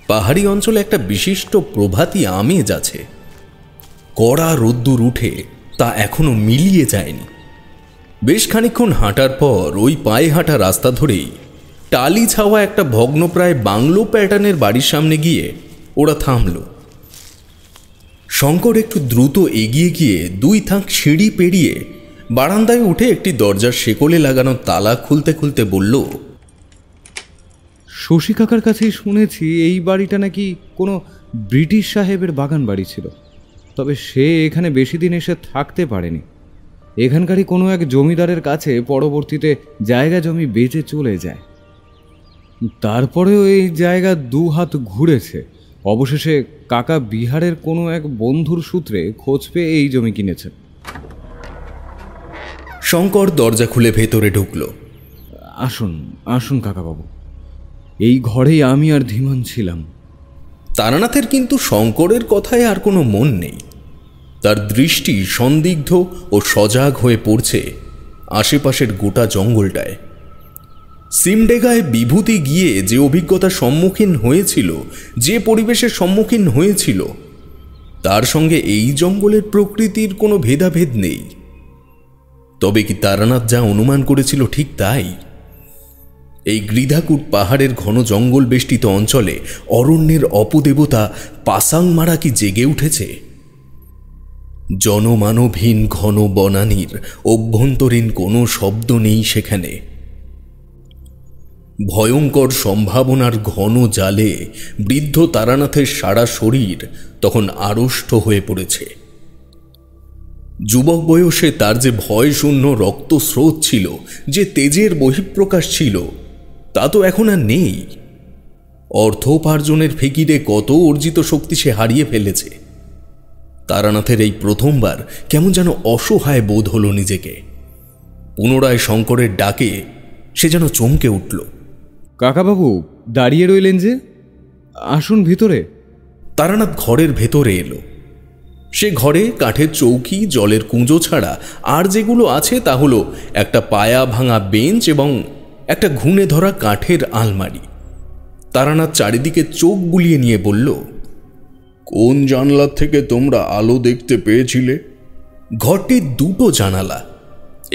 পাহাড়ি অঞ্চলে একটা বিশিষ্ট প্রভাতী আমেজ আছে। কড়া রোদ্দুর উঠে তা এখনো মিলিয়ে যায়নি। বেশ খানিকক্ষণ হাঁটার পর ওই পায়ে হাঁটা রাস্তা ধরেই টালি ছাওয়া একটা ভগ্নপ্রায় বাংলো প্যাটার্নের বাড়ির সামনে গিয়ে ওরা থামল। শঙ্কর একটু দ্রুত এগিয়ে গিয়ে 2 থাক সিঁড়ি পেরিয়ে বারান্দায় উঠে একটি দরজার শেকলে লাগানো তালা খুলতে খুলতে বলল, শশী কাকার কাছেই শুনেছি এই বাড়িটা নাকি কোনো ব্রিটিশ সাহেবের বাগান বাড়ি ছিল। তবে সে এখানে বেশি দিন এসে থাকতে পারেনি। এখানকারই কোনো এক জমিদারের কাছে পরবর্তীতে জায়গা জমি বেচে চলে যায়। তারপরেও এই জায়গা 2 হাত ঘুরেছে। অবশেষে কাকা বিহারের কোনো এক বন্ধুর সূত্রে খোঁজ পেয়ে এই জমি কিনেছে। শঙ্কর দরজা খুলে ভেতরে ঢুকল। আসুন আসুন কাকাবাবু, এই ঘরেই আমি আর ধীমান ছিলাম। তারানাথের কিন্তু শঙ্করের কথায় আর কোনো মন নেই। তার দৃষ্টি সন্দিগ্ধ ও সজাগ হয়ে পড়ছে আশেপাশের গোটা জঙ্গলটায়। সিমডেগায় বিভূতি গিয়ে যে অভিজ্ঞতার সম্মুখীন হয়েছিল, যে পরিবেশের সম্মুখীন হয়েছিল, তার সঙ্গে এই জঙ্গলের প্রকৃতির কোনো ভেদাভেদ নেই। তবে কি তারানাথ যা অনুমান করেছিল ঠিক তাই? এই গৃধাকূট পাহাড়ের ঘন জঙ্গল বেষ্টিত অঞ্চলে অরণ্যের অপদেবতা পাসাংমারা কি জেগে উঠেছে? জনমানবহীন ঘন বনানীর অভ্যন্তরীণ কোনো শব্দ নেই সেখানে। ভয়ঙ্কর সম্ভাবনার ঘন জালে বৃদ্ধ তারানাথের সারা শরীর তখন আড়ষ্ট হয়ে পড়েছে। যুবক বয়সে তার যে ভয়শূন্য রক্তস্রোত ছিল, যে তেজের বহিঃপ্রকাশ ছিল, তা তো এখন আর নেই। অর্থোপার্জনের ফিকিরে কত অর্জিত শক্তি সে হারিয়ে ফেলেছে। তারানাথের এই প্রথমবার কেমন যেন অসহায় বোধ হল নিজেকে। পুনরায় শঙ্করের ডাকে সে যেন চমকে উঠল। কাকাবাবু, দাঁড়িয়ে রইলেন যে, আসুন ভিতরে। তারানাথ ঘরের ভেতরে এলো। সে ঘরে কাঠের চৌকি, জলের কুঁজো ছাড়া আর যেগুলো আছে তা হলো একটা পায়া ভাঙা বেঞ্চ এবং একটা ঘুণে ধরা কাঠের আলমারি। তারানাথ চারিদিকে চোখ বুলিয়ে নিয়ে বলল, কোন জানলার থেকে তোমরা আলো দেখতে পেয়েছিলে? ঘরটির দুটো জানালা,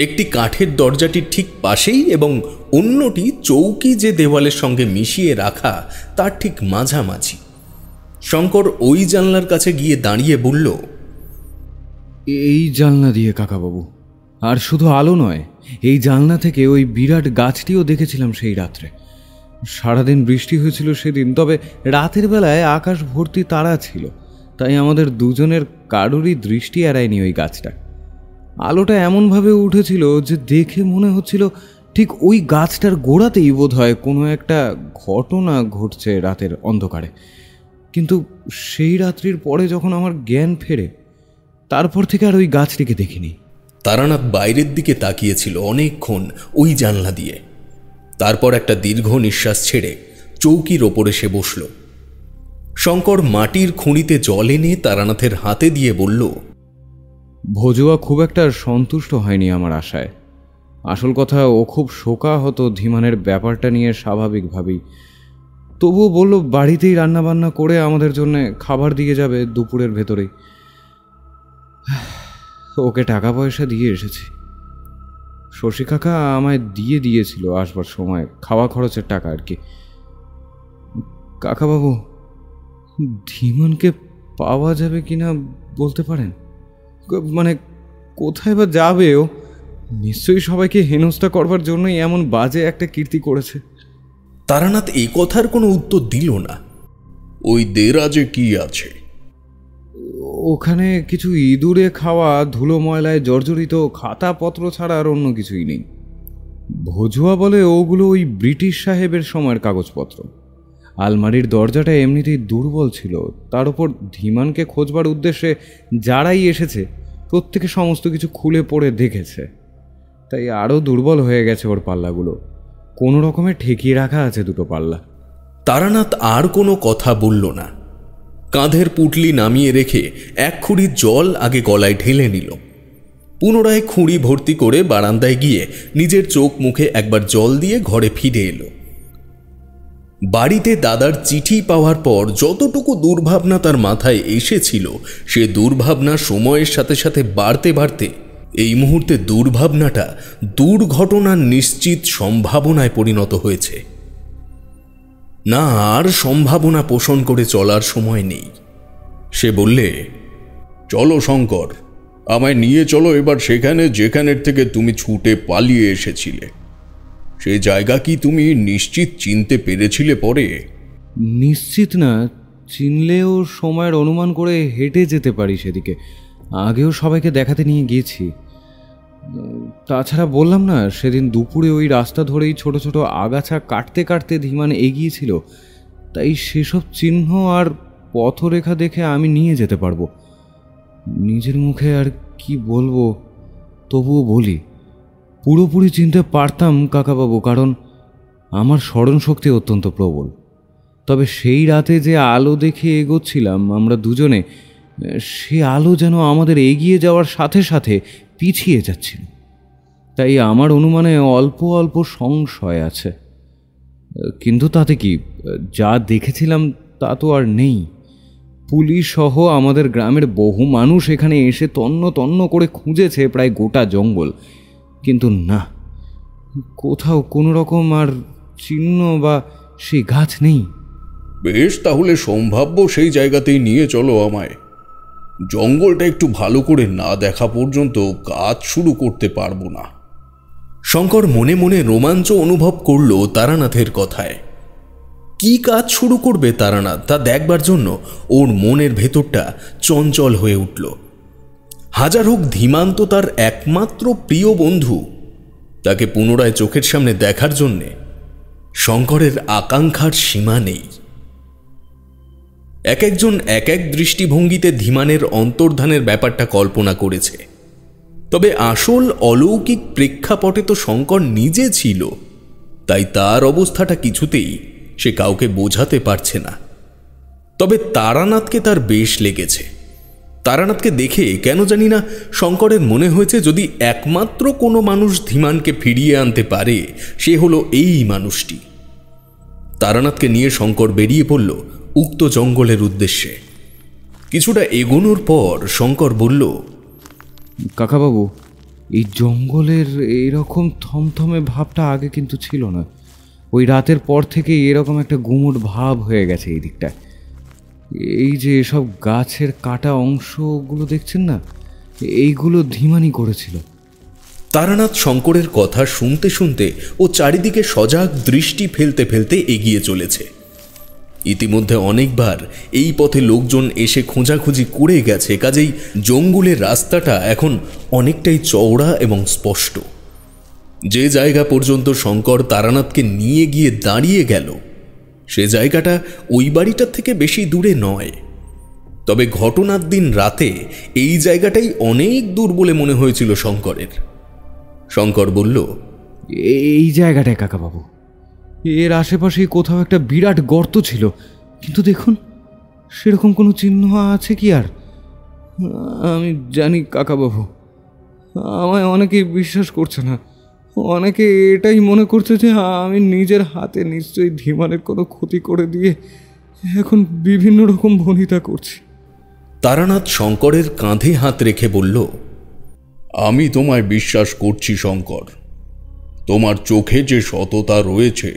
একটি কাঠের দরজাটির ঠিক পাশেই এবং অন্যটি চৌকি যে দেওয়ালের সঙ্গে মিশিয়ে রাখা তার ঠিক মাঝামাঝি। শঙ্কর ওই জানলার কাছে গিয়ে দাঁড়িয়ে বলল, এই জানলা দিয়ে কাকাবাবু। আর শুধু আলো নয়, এই জানলা থেকে ওই বিরাট গাছটিও দেখেছিলাম সেই রাত্রে। সারাদিন বৃষ্টি হয়েছিল সেদিন, তবে রাতের বেলায় আকাশ ভর্তি তারা ছিল, তাই আমাদের দুজনের কারোরই দৃষ্টি এড়ায়নি ওই গাছটা। আলোটা এমনভাবে উঠেছিল যে দেখে মনে হচ্ছিল ঠিক ওই গাছটার গোড়াতেই বোধ হয় কোনো একটা ঘটনা ঘটছে রাতের অন্ধকারে। কিন্তু সেই রাত্রির পরে যখন আমার জ্ঞান ফেরে, তারপর থেকে আর ওই গাছটিকে দেখিনি। তারানাথ বাইরের দিকে তাকিয়েছিল অনেকক্ষণ ওই জানলা দিয়ে। তারপর একটা দীর্ঘ নিঃশ্বাস ছেড়ে চৌকির ওপরে সে বসল। শঙ্কর মাটির খুঁড়িতে জল এনে তারানাথের হাতে দিয়ে বলল, ভজুয়া খুব একটা সন্তুষ্ট হয়নি আমার আশায়। আসল কথা, ও খুব শোকাহত ধীমানের ব্যাপারটা নিয়ে স্বাভাবিকভাবেই। তবুও বলল বাড়িতেই রান্নাবান্না করে আমাদের জন্য খাবার দিয়ে যাবে দুপুরের ভেতরেই। ওকে টাকা পয়সা দিয়ে এসেছি। শশী কাকা আমায় দিয়েছিল আসবার সময়, খাওয়া খরচের টাকা আর কি। কাকাবাবু, ধীমানকে পাওয়া যাবে কিনা বলতে পারেন? মানে কোথায় বা যাবে ও? নিশ্চয়ই সবাইকে হেনস্থা করবার জন্যই এমন বাজে একটা কীর্তি করেছে। তারানাথ এই কথার কোনো উত্তর দিল না। ওই দেরাজে কি আছে? ওখানে কিছু ইঁদুরে খাওয়া, ধুলো ময়লায় জর্জরিত খাতাপত্র ছাড়া আর অন্য কিছুই নেই। ভজুয়া বলে ওগুলো ওই ব্রিটিশ সাহেবের সময়ের কাগজপত্র। আলমারির দরজাটা এমনিতেই দুর্বল ছিল, তার উপর ধীমানকে খোঁজবার উদ্দেশ্যে যারাই এসেছে প্রত্যেকে সমস্ত কিছু খুলে পড়ে দেখেছে, তাই আরও দুর্বল হয়ে গেছে ওর পাল্লাগুলো। কোনো রকমে ঠেকিয়ে রাখা আছে দুটো পাল্লা। তারানাথ আর কোনো কথা বলল না। কাঁধের পুটলি নামিয়ে রেখে এক খুঁড়ি জল আগে গলায় ঢেলে নিল। পুনরায় খুঁড়ি ভর্তি করে বারান্দায় গিয়ে নিজের চোখ মুখে একবার জল দিয়ে ঘরে ফিরে এলো। বাড়িতে দাদার চিঠি পাওয়ার পর যতটুকু দুর্ভাবনা তার মাথায় এসেছিল, সে দুর্ভাবনা সময়ের সাথে সাথে বাড়তে বাড়তে এই মুহূর্তে দুর্ভাবনাটা দুর্ঘটনার নিশ্চিত সম্ভাবনায় পরিণত হয়েছে। না, আর সম্ভাবনা পোষণ করে চলার সময় নেই। সে বললে, চলো শঙ্কর, আমায় নিয়ে চলো এবার সেখানে যেখানের থেকে তুমি ছুটে পালিয়ে এসেছিলে। সে জায়গা কি তুমি নিশ্চিত চিনতে পেরেছিলে পরে? নিশ্চিত না, চিনলেও সময়ের অনুমান করে হেঁটে যেতে পারি সেদিকে। আগেও সবাইকে দেখাতে নিয়ে গিয়েছি। তাছাড়া বললাম না, সেদিন দুপুরে ওই রাস্তা ধরেই ছোট ছোট আগাছা কাটতে কাটতে ধীমান এগিয়েছিল, তাই সেসব চিহ্ন আর পথরেখা দেখে আমি নিয়ে যেতে পারবো। নিজের মুখে আর কি বলবো, তবুও বলি, পুরোপুরি চিনতে পারতাম কাকাবাবু, কারণ আমার স্মরণশক্তি অত্যন্ত প্রবল। তবে সেই রাতে যে আলো দেখে এগোচ্ছিলাম আমরা দুজনে, সে আলো যেন আমাদের এগিয়ে যাওয়ার সাথে সাথে পিছিয়ে যাচ্ছিল, তাই আমার অনুমানে অল্প অল্প সংশয় আছে। কিন্তু তাতে কি, যা দেখেছিলাম তা তো আর নেই। পুলিশ সহ আমাদের গ্রামের বহু মানুষ এখানে এসে তন্ন তন্ন করে খুঁজেছে প্রায় গোটা জঙ্গল, কিন্তু না, কোথাও কোনো রকম আর চিহ্ন বা সেই গাছ নেই। বেশ, তাহলে সম্ভাব্য সেই জায়গাতেই নিয়ে চলো আমায়। জঙ্গলটা একটু ভালো করে না দেখা পর্যন্ত কাজ শুরু করতে পারবো না। শঙ্কর মনে মনে রোমাঞ্চ অনুভব করল তারানাথের কথায়। কি কাজ শুরু করবে তারানাথ তা দেখবার জন্য ওর মনের ভেতরটা চঞ্চল হয়ে উঠল। হাজার হোক ধীমান তো তার একমাত্র প্রিয় বন্ধু, তাকে পুনরায় চোখের সামনে দেখার জন্যে শঙ্করের আকাঙ্ক্ষার সীমা নেই। এক একজন এক এক দৃষ্টিভঙ্গিতে ধীমানের অন্তর্ধানের ব্যাপারটা কল্পনা করেছে, তবে আসল অলৌকিক প্রেক্ষাপটে তো শঙ্কর নিজে ছিল, তাই তার অবস্থাটা কিছুতেই সে কাউকে বোঝাতে পারছে না। তবে তারানাথকে তার বেশ লেগেছে। তারানাথকে দেখে কেন জানি না শঙ্করের মনে হয়েছে যদি একমাত্র কোনো মানুষ ধীমানকে ফিরিয়ে আনতে পারে সে হলো এই মানুষটি। তারানাথকে নিয়ে শঙ্কর বেরিয়ে পড়ল উক্ত জঙ্গলের উদ্দেশ্যে। কিছুটা এগোনোর পর শঙ্কর বলল, কাকাবাবু, এই জঙ্গলের এইরকম থমথমে ভাবটা আগে কিন্তু ছিল না। ওই রাতের পর থেকে এরকম একটা গুমোট ভাব হয়ে গেছে এই দিকটা। এই যে এসব গাছের কাটা অংশগুলো দেখছেন না, এইগুলো ধীমানি করেছিল। তারানাথ শঙ্করের কথা শুনতে শুনতে ও চারিদিকে সজাগ দৃষ্টি ফেলতে ফেলতে এগিয়ে চলেছে। ইতিমধ্যে অনেকবার এই পথে লোকজন এসে খোঁজাখুঁজি করে গেছে, কাজেই জঙ্গলের রাস্তাটা এখন অনেকটাই চওড়া এবং স্পষ্ট। যে জায়গা পর্যন্ত শঙ্কর তারানাথকে নিয়ে গিয়ে দাঁড়িয়ে গেল সে জায়গাটা ওই বাড়িটার থেকে বেশি দূরে নয়, তবে ঘটনার দিন রাতে এই জায়গাটাই অনেক দূর বলে মনে হয়েছিল শঙ্করের। শঙ্কর বলল, এই জায়গাটায় কাকাবাবু, এর আশেপাশেই কোথাও একটা বিরাট গর্ত ছিল, কিন্তু দেখুন সেরকম কোনো চিহ্ন আছে কি আর? আমি জানি কাকাবাবু, আমায় অনেকেই বিশ্বাস করছে না। অনেকে এটাই মনে করছে যে আমি নিজের হাতে নিশ্চয়ই ধীমানের কোনো ক্ষতি করে দিয়ে এখন বিভিন্ন রকম ভনিতা করছি। তারানাথ শঙ্করের কাঁধে হাত রেখে বলল, আমি তোমায় বিশ্বাস করছি শঙ্কর। তোমার চোখে যে সততা রয়েছে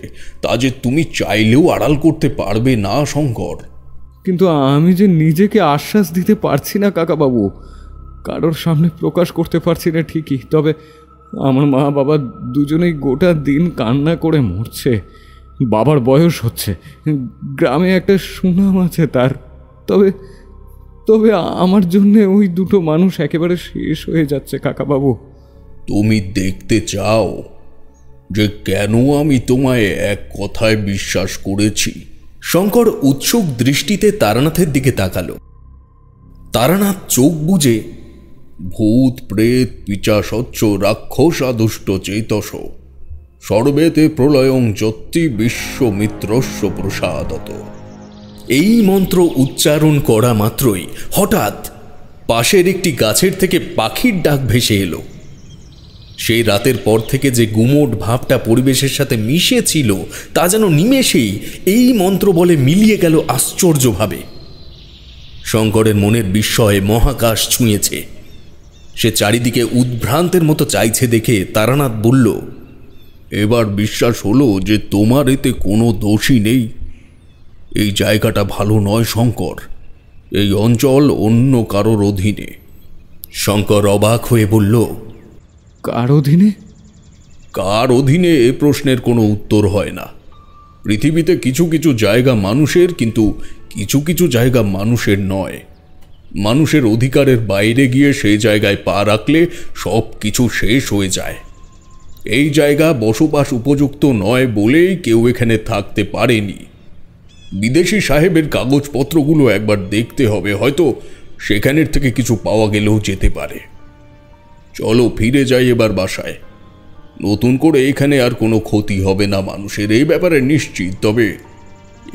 তা যে তুমি চাইলেও আড়াল করতে পারবে না শঙ্কর। কিন্তু আমি যে নিজেকে আশ্বাস দিতে পারছি না কাকাবাবু, কারোর সামনে প্রকাশ করতে পারছি না ঠিকই, তবে আমার মা বাবা দুজনেই গোটা দিন কান্না করে মরছে। বাবার বয়স হচ্ছে, গ্রামে একটা সুনাম আছে তার, তবে তবে আমার জন্যে ওই দুটো মানুষ একেবারে শেষ হয়ে যাচ্ছে কাকাবাবু। তুমি দেখতে চাও যে কেন আমি তোমায় এক কথায় বিশ্বাস করেছি? শঙ্কর উৎসুক দৃষ্টিতে তারানাথের দিকে তাকালো। তারানাথ চোখ বুজে ভূত প্রেত পিচাসচ্চ রাক্ষসাদুষ্ট চেতস সর্বেতে প্রলয়ং যত্তি বিশ্বমিত্রস্য প্রসাদত, এই মন্ত্র উচ্চারণ করা মাত্রই হঠাৎ পাশের একটি গাছের থেকে পাখির ডাক ভেসে এলো। সেই রাতের পর থেকে যে গুমোট ভাবটা পরিবেশের সাথে মিশে ছিল তা যেন নিমেষেই এই মন্ত্র বলে মিলিয়ে গেল আশ্চর্যভাবে। শঙ্করের মনের বিস্ময়ে মহাকাশ ছুঁয়েছে। সে চারিদিকে উদ্ভ্রান্তের মতো চাইছে দেখে তারানাথ বলল, এবার বিশ্বাস হলো যে তোমার এতে কোনো দোষই নেই। এই জায়গাটা ভালো নয় শঙ্কর, এই অঞ্চল অন্য কারোর অধীনে। শঙ্কর অবাক হয়ে বলল, কার অধীনে? কার অধীনে এ প্রশ্নের কোনো উত্তর হয় না। পৃথিবীতে কিছু কিছু জায়গা মানুষের, কিন্তু কিছু কিছু জায়গা মানুষের নয়। মানুষের অধিকারের বাইরে গিয়ে সেই জায়গায় পা রাখলে সব কিছু শেষ হয়ে যায়। এই জায়গা বসবাস উপযুক্ত নয় বলেই কেউ এখানে থাকতে পারেনি। বিদেশি সাহেবের কাগজপত্রগুলো একবার দেখতে হবে, হয়তো সেখানের থেকে কিছু পাওয়া গেলেও যেতে পারে। চলো ফিরে যাই এবার বাসায়। নতুন করে এখানে আর কোনো ক্ষতি হবে না মানুষের, এই ব্যাপারে নিশ্চিত। তবে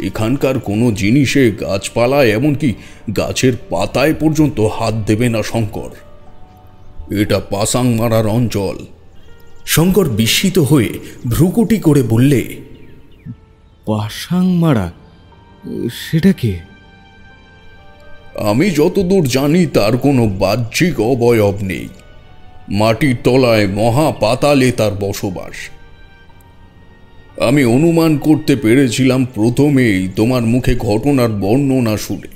এখানকার কোনো জিনিসে গাছপালায় এমনকি গাছের পাতায় পর্যন্ত হাত দেবে না শঙ্কর। এটা পাসাং মারার অঞ্চল। শঙ্কর বিস্মিত হয়ে ভ্রুকুটি করে বললে, পাসাং মারা? সেটা কি? আমি যতদূর জানি তার কোনো বাহ্যিক অবয়ব নেই। মাটির তলায় মহাপাতালে তার বসবাস। আমি অনুমান করতে পেরেছিলাম প্রথমেই তোমার মুখে ঘটনার বর্ণনা শুনে,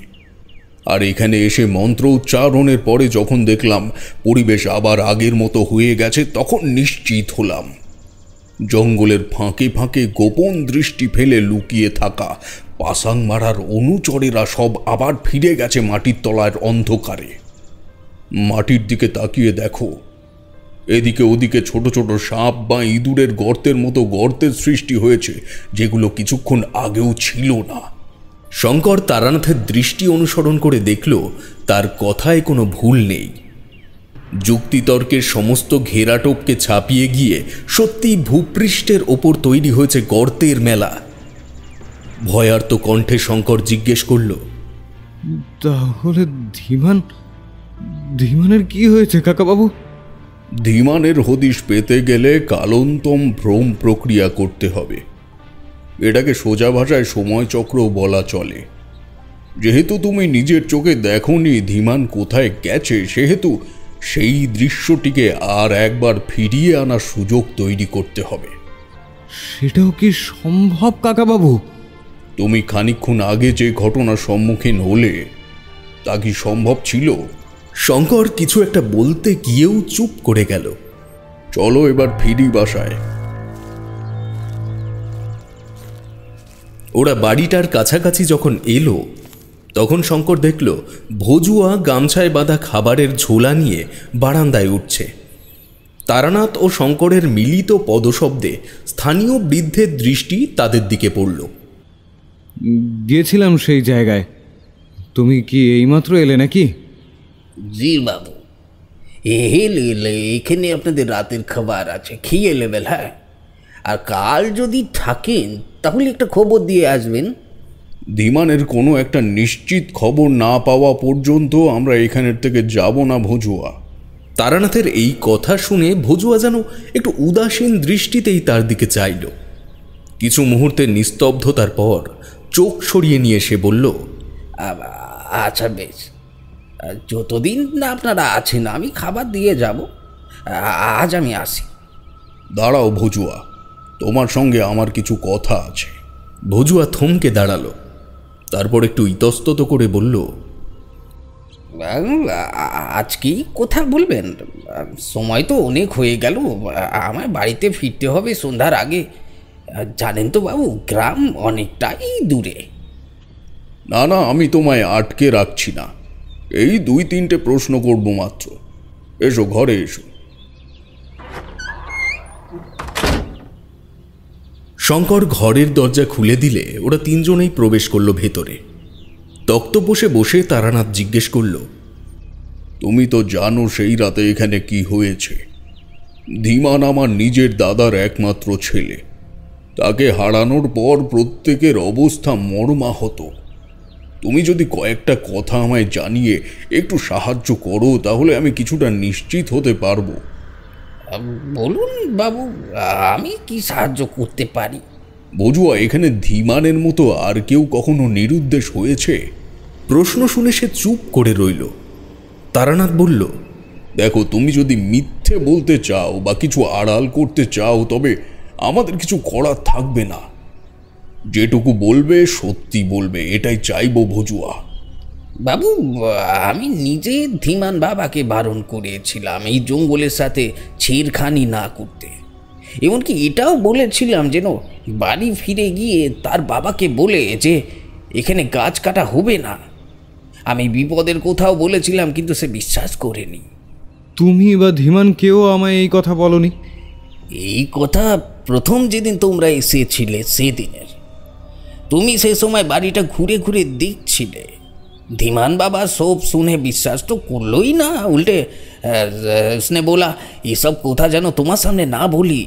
আর এখানে এসে মন্ত্র উচ্চারণের পরে যখন দেখলাম পরিবেশ আবার আগের মতো হয়ে গেছে, তখন নিশ্চিত হলাম জঙ্গলের ফাঁকে ফাঁকে গোপন দৃষ্টি ফেলে লুকিয়ে থাকা পাসাং মারার অনুচরেরা সব আবার ফিরে গেছে মাটির তলার অন্ধকারে। মাটির দিকে তাকিয়ে দেখো, এদিকে ওদিকে ছোট ছোট সাপ বা ইঁদুরের গর্তের মতো গর্তের সৃষ্টি হয়েছে, যেগুলো কিছুক্ষণ আগেও ছিল না। শঙ্কর তারানাথের দৃষ্টি অনুসরণ করে দেখল তার কথায় কোনো ভুল নেই। যুক্তিতর্কের সমস্ত ঘেরাটোপকে ছাপিয়ে গিয়ে সত্যি ভূপৃষ্ঠের ওপর তৈরি হয়েছে গর্তের মেলা। ভয়ার্ত কণ্ঠে শঙ্কর জিজ্ঞেস করল, তাহলে ধীমানের কি হয়েছে কাকাবাবু? ধীমানের হদিশ পেতে গেলে কালন্তম ভ্রম প্রক্রিয়া করতে হবে। এটাকে সোজা ভাষায় সময়চক্র বলা চলে। যেহেতু তুমি নিজের চোখে দেখোনি ধীমান কোথায় গেছে, সেহেতু সেই দৃশ্যটিকে আর একবার ফিরিয়ে আনার সুযোগ তৈরি করতে হবে। সেটাও কি সম্ভব কাকাবাবু? তুমি খানিকক্ষণ আগে যে ঘটনার সম্মুখীন হলে তা কি সম্ভব ছিল? শঙ্কর কিছু একটা বলতে গিয়েও চুপ করে গেল। চলো এবার ফিরি বাসায়। ওরা বাড়িটার কাছাকাছি যখন এলো, তখন শঙ্কর দেখল ভজুয়া গামছায় বাঁধা খাবারের ঝোলা নিয়ে বারান্দায় উঠছে। তারানাথ ও শঙ্করের মিলিত পদশব্দে স্থানীয় বৃদ্ধের দৃষ্টি তাদের দিকে পড়ল। গিয়েছিলাম সেই জায়গায়। তুমি কি এইমাত্র এলে নাকি? জি বাবু, এলে এখানে আপনাদের রাতের খাবার আছে, খেয়ে নেবেন। হ্যাঁ, আর কাল যদি থাকেন তাহলে একটা খবর দিয়ে আসবেন। ধীমানের কোনো একটা নিশ্চিত খবর না পাওয়া পর্যন্ত আমরা এখানের থেকে যাব না ভজুয়া। তারানাথের এই কথা শুনে ভজুয়া যেন একটু উদাসীন দৃষ্টিতেই তার দিকে চাইল। কিছু মুহূর্তের নিস্তব্ধতার পর চোখ সরিয়ে নিয়ে সে বলল, আচ্ছা বেশ, যতদিন না আপনারা আছেন আমি খাবার দিয়ে যাব। আজ আমি আসি। দাঁড়াও ভজুয়া, তোমার সঙ্গে আমার কিছু কথা আছে। ভজুয়া থমকে দাঁড়ালো, তারপর একটু ইতস্তত করে বলল, আজ কি কথা বলবেন? সময় তো অনেক হয়ে গেল, আমার বাড়িতে ফিরতে হবে সন্ধ্যার আগে। জানেন তো বাবু, গ্রাম অনেকটাই দূরে। না না, আমি তোমায় আটকে রাখছি না, এই 2-3টে প্রশ্ন করব মাত্র। এসো ঘরে এসো। শঙ্কর ঘরের দরজা খুলে দিলে ওরা তিনজনেই প্রবেশ করলো ভেতরে। তক্তপোষে বসে তারানাথ জিজ্ঞেস করল, তুমি তো জানো সেই রাতে এখানে কি হয়েছে। ধীমান আমার নিজের দাদার একমাত্র ছেলে। তাকে হারানোর পর প্রত্যেকের অবস্থা মর্মাহত। তুমি যদি কয়েকটা কথা আমায় জানিয়ে একটু সাহায্য করো, তাহলে আমি কিছুটা নিশ্চিত হতে পারবো। বলুন বাবু, আমি কি সাহায্য করতে পারি? বজুয়া, এখানে ধীমানের মতো আর কেউ কখনো নিরুদ্দেশ হয়েছে? প্রশ্ন শুনে সে চুপ করে রইল। তারানাথ বলল, দেখো, তুমি যদি মিথ্যে বলতে চাও বা কিছু আড়াল করতে চাও, তবে আমাদের কিছু করার থাকবে না। যেটুকু বলবে সত্যি বলবে, এটাই চাইবো ভজুয়া। বাবু, আমি নিজে ধীমান বাবাকে বারণ করেছিলাম এই জঙ্গলের সাথে ছেড়খানি না করতে। এমনকি এটাও বলেছিলাম যেন বাড়ি ফিরে গিয়ে তার বাবাকে বলে যে এখানে গাছ কাটা হবে না। আমি বিপদের কোথাও বলেছিলাম, কিন্তু সে বিশ্বাস করেনি। তুমি বা ধীমান কেউ আমায় এই কথা বলনি? এই কথা প্রথম যেদিন তোমরা এসেছিলে সেদিনের। তুমি সে সময় বাড়িটা ঘুরে ঘুরে দেখছিলে। ধীমান বাবা সব শুনে বিশ্বাস তো করলোই না, উল্টে उसने बोला এসব কথা যেন তোমার সামনে না বলি,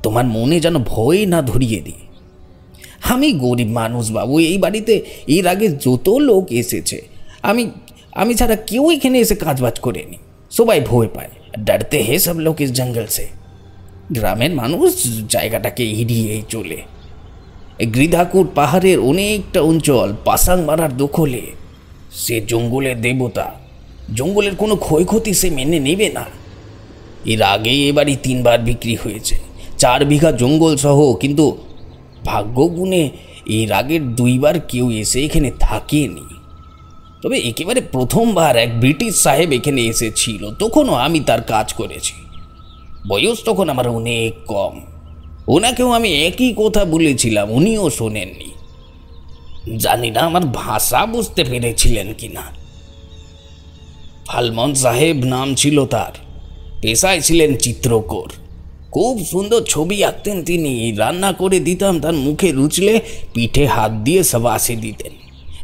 তোমার মনে যেন ভয় না ধরিয়ে দিই। আমি গরিব মানুষ বাবু, এই বাড়িতে এর আগে যত লোক এসেছে আমি ছাড়া কেউ এখানে এসে কাজবাজ করেনি। সবাই ভয় পায়, ডরতে হে সব লোক ইস জঙ্গল সে। গ্রামের মানুষ জায়গাটাকে এড়িয়েই চলে। গৃধাকুট পাহাড়ের অনেকটা অঞ্চল পাসাং মারার দখলে। সে জঙ্গলের দেবতা, জঙ্গলের কোনো ক্ষয়ক্ষতি সে মেনে নেবে না। এর আগে এবারই 3 বার বিক্রি হয়েছে, 4 বিঘা জঙ্গল সহ, কিন্তু ভাগ্যগুণে এর আগের 2 বার কেউ এসে এখানে থাকেনি। তবে একেবারে প্রথমবার এক ব্রিটিশ সাহেব এখানে এসেছিল, তখনও আমি তার কাজ করেছি। বয়স তখন আমার অনেক কম। ওনাকেও আমি একই কথা বলেছিলাম, উনিও শোনেননি। জানি না আমার ভাষা বুঝতে পেরেছিলেন কিনা। ফালমন সাহেব নাম ছিল তার, পেশায় ছিলেন চিত্রকর। খুব সুন্দর ছবি আঁকতেন তিনি। রান্না করে দিতাম, তার মুখে রুচলে পিঠে হাত দিয়ে সাবাসে দিতেন,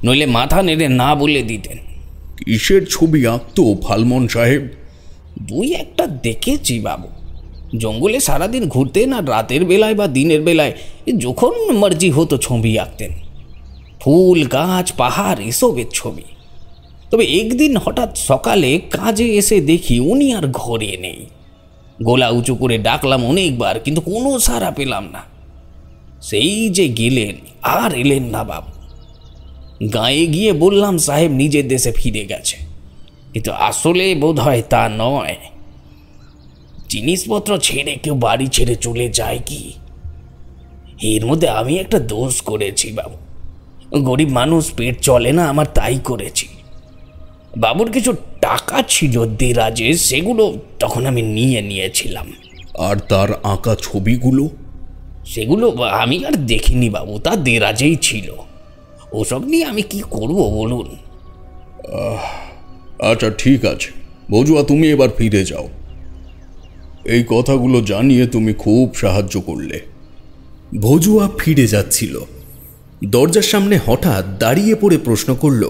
নইলে মাথা নেড়ে না বলে দিতেন। কিসের ছবি আঁকতো ফালমন সাহেব? 2-1টা দেখেছি বাবু। জঙ্গলে সারাদিন ঘুরতেন, আর রাতের বেলায় বা দিনের বেলায় যখন মর্জি হতো ছবি আঁকতেন। ফুল, গাছ, পাহাড় এসবের ছবি। তবে একদিন হঠাৎ সকালে কাজে এসে দেখি উনি আর ঘরে নেই। গলা উঁচু করে ডাকলাম অনেকবার, কিন্তু কোনো সাড়া পেলাম না। সেই যে গেলেন, আর এলেন না বাবু। গাঁয়ে গিয়ে বললাম সাহেব নিজের দেশে ফিরে গেছে, কিন্তু আসলে বোধ হয় তা নয়। জিনিসপত্র ছেড়ে কেউ বাড়ি ছেড়ে চলে যায় কি? এর মধ্যে আমি একটা দোষ করেছি বাবু। গরিব মানুষ, পেট চলে না আমার, তাই করেছি। বাবুর কিছু টাকা ছিল দেরাজে, সেগুলো তখন আমি নিয়েছিলাম। আর তার আঁকা ছবিগুলো? সেগুলো আমি আর দেখিনি বাবু, তা দেরাজেই ছিল। ওসব নিয়ে আমি কি করব বলুন? আচ্ছা ঠিক আছে বজুয়া, তুমি এবার ফিরে যাও। এই কথাগুলো জানিয়ে তুমি খুব সাহায্য করলে। ভজুয়া ফিরে যাচ্ছিল, দরজার সামনে হঠাৎ দাঁড়িয়ে পড়ে প্রশ্ন করল,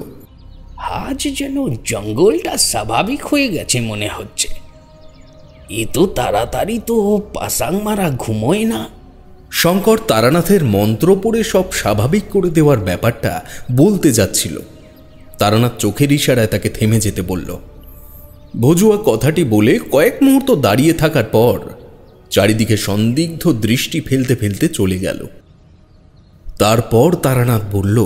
আজ যেন জঙ্গলটা স্বাভাবিক হয়ে গেছে মনে হচ্ছে। এ তো তাড়াতাড়ি তো পাসাং মারা ঘুমোয় না। শঙ্কর তারানাথের মন্ত্র পড়ে সব স্বাভাবিক করে দেওয়ার ব্যাপারটা বলতে যাচ্ছিল। তারানাথ চোখের ইশারায় তাকে থেমে যেতে বলল। ভজুয়া কথাটি বলে কয়েক মুহূর্ত দাঁড়িয়ে থাকার পর চারিদিকে সন্দিগ্ধ দৃষ্টি ফেলতে ফেলতে চলে গেল। তারপর তারানাথ বলল,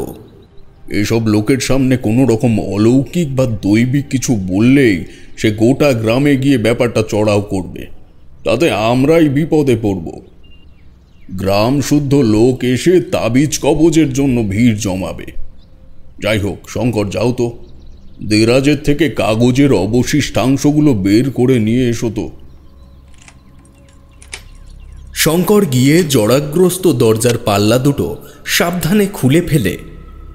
এসব লোকের সামনে কোনো রকম অলৌকিক বা দৈবিক কিছু বললেই সে গোটা গ্রামে গিয়ে ব্যাপারটা চড়াও করবে, তাতে আমরাই বিপদে পড়ব। গ্রাম শুদ্ধ লোক এসে তাবিজ কবজের জন্য ভিড় জমাবে। যাই হোক শঙ্কর, যাও তো, দেরাজের থেকে কাগজের অবশিষ্টাংশগুলো বের করে নিয়ে এসো তো। শঙ্কর গিয়ে জড়াগ্রস্ত দরজার পাল্লা দুটো সাবধানে খুলে ফেলে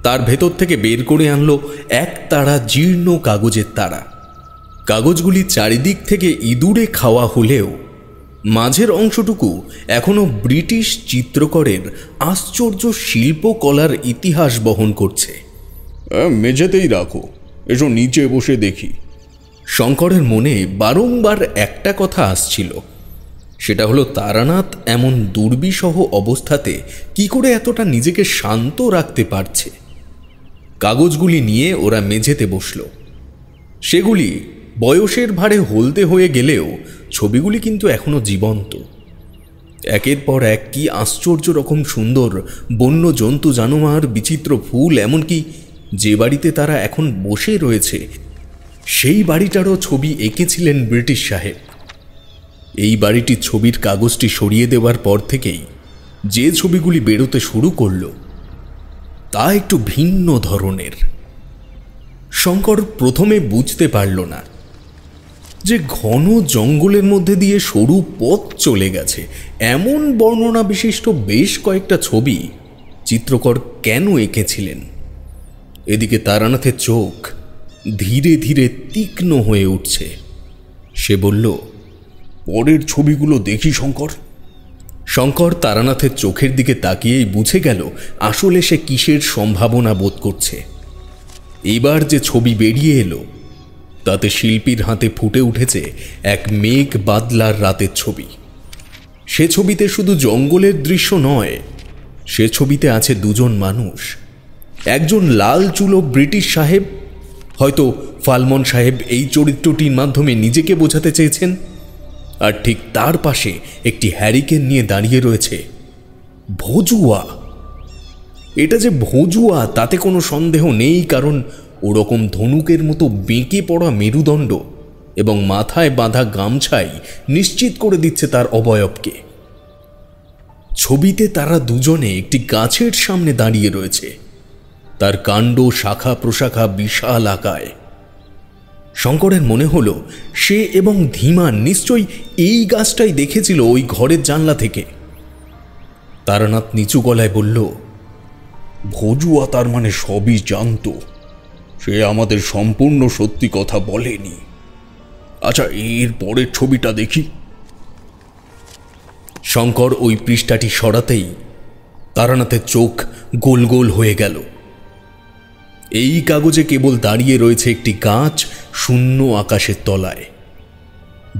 তার ভেতর থেকে বের করে আনলো এক তাড়া জীর্ণ কাগজের তাড়া। কাগজগুলি চারিদিক থেকে ইঁদুরে খাওয়া হলেও মাঝের অংশটুকু এখনো ব্রিটিশ চিত্রকরের আশ্চর্য শিল্পকলার ইতিহাস বহন করছে। মেঝেতেই রাখো, এসো নিচে বসে দেখি। শঙ্করের মনে বারংবার একটা কথা আসছিল, সেটা হলো তারানাথ এমন দুর্বিষহ অবস্থাতে কি করে এতটা নিজেকে শান্ত রাখতে পারছে। কাগজগুলি নিয়ে ওরা মেঝেতে বসল। সেগুলি বয়সের ভারে হলদে হয়ে গেলেও ছবিগুলি কিন্তু এখনো জীবন্ত। একের পর এক কি আশ্চর্য রকম সুন্দর বন্য জন্তু, জানোয়ার, বিচিত্র ফুল, এমনকি যে বাড়িতে তারা এখন বসে রয়েছে সেই বাড়িটারও ছবি এঁকেছিলেন ব্রিটিশ সাহেব। এই বাড়িটির ছবির কাগজটি সরিয়ে দেওয়ার পর থেকেই যে ছবিগুলি বেরোতে শুরু করল তা একটু ভিন্ন ধরনের। শঙ্কর প্রথমে বুঝতে পারল না যে ঘন জঙ্গলের মধ্যে দিয়ে সরু পথ চলে গেছে এমন বর্ণনা বিশিষ্ট বেশ কয়েকটা ছবি চিত্রকর কেন এঁকেছিলেন। এদিকে তারানাথের চোখ ধীরে ধীরে তীক্ষ্ণ হয়ে উঠছে। সে বলল, পরের ছবিগুলো দেখি শঙ্কর। শঙ্কর তারানাথের চোখের দিকে তাকিয়েই বুঝে গেল আসলে সে কিসের সম্ভাবনা বোধ করছে। এবার যে ছবি বেরিয়ে এলো তাতে শিল্পীর হাতে ফুটে উঠেছে এক মেঘ বাদলার রাতের ছবি। সে ছবিতে শুধু জঙ্গলের দৃশ্য নয়, সে ছবিতে আছে দুজন মানুষ। একজন লাল চুলো ব্রিটিশ সাহেব, হয়তো ফালমন সাহেব এই চরিত্রটির মাধ্যমে নিজেকে বোঝাতে চেয়েছেন, আর ঠিক তার পাশে একটি হ্যারিকেন নিয়ে দাঁড়িয়ে রয়েছে ভজুয়া। এটা যে ভজুয়া তাতে কোনো সন্দেহ নেই, কারণ ওরকম ধনুকের মতো বেঁকে পড়া মেরুদণ্ড এবং মাথায় বাঁধা গামছাই নিশ্চিত করে দিচ্ছে তার অবয়বকে। ছবিতে তারা দুজনে একটি গাছের সামনে দাঁড়িয়ে রয়েছে, তার কাণ্ড শাখা প্রশাখা বিশাল আকায়। শঙ্করের মনে হলো সে এবং ধীমান নিশ্চয়ই এই গাছটাই দেখেছিল ওই ঘরের জানলা থেকে। তারানাথ নিচু গলায় বলল, ভজুয়া তার মানে সবই জানত, সে আমাদের সম্পূর্ণ সত্যি কথা বলেনি। আচ্ছা, এর পরের ছবিটা দেখি। শঙ্কর ওই পৃষ্ঠাটি সরাতেই তারানাথের চোখ গোল গোল হয়ে গেল। এই কাগজে কেবল দাঁড়িয়ে রয়েছে একটি গাছ শূন্য আকাশের তলায়।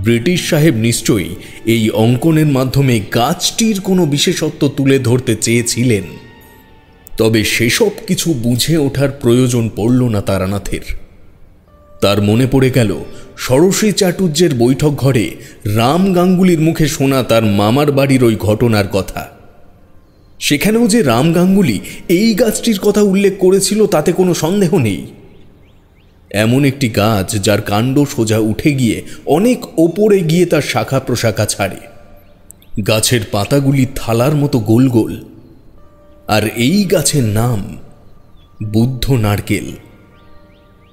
ব্রিটিশ সাহেব নিশ্চয়ই এই অঙ্কনের মাধ্যমে গাছটির কোনো বিশেষত্ব তুলে ধরতে চেয়েছিলেন, তবে সেসব কিছু বুঝে ওঠার প্রয়োজন পড়ল না তারানাথের। তার মনে পড়ে গেল ষোড়শী চাটুর্যের বৈঠক ঘরে রাম গাঙ্গুলির মুখে শোনা তার মামার বাড়ির ওই ঘটনার কথা। সেখানেও যে রাম গাঙ্গুলি এই গাছটির কথা উল্লেখ করেছিল তাতে কোনো সন্দেহ নেই। এমন একটি গাছ যার কাণ্ড সোজা উঠে গিয়ে অনেক ওপরে গিয়ে তার শাখা প্রশাখা ছাড়ে। গাছের পাতাগুলি থালার মতো গোল গোল, আর এই গাছের নাম বুদ্ধ নারকেল।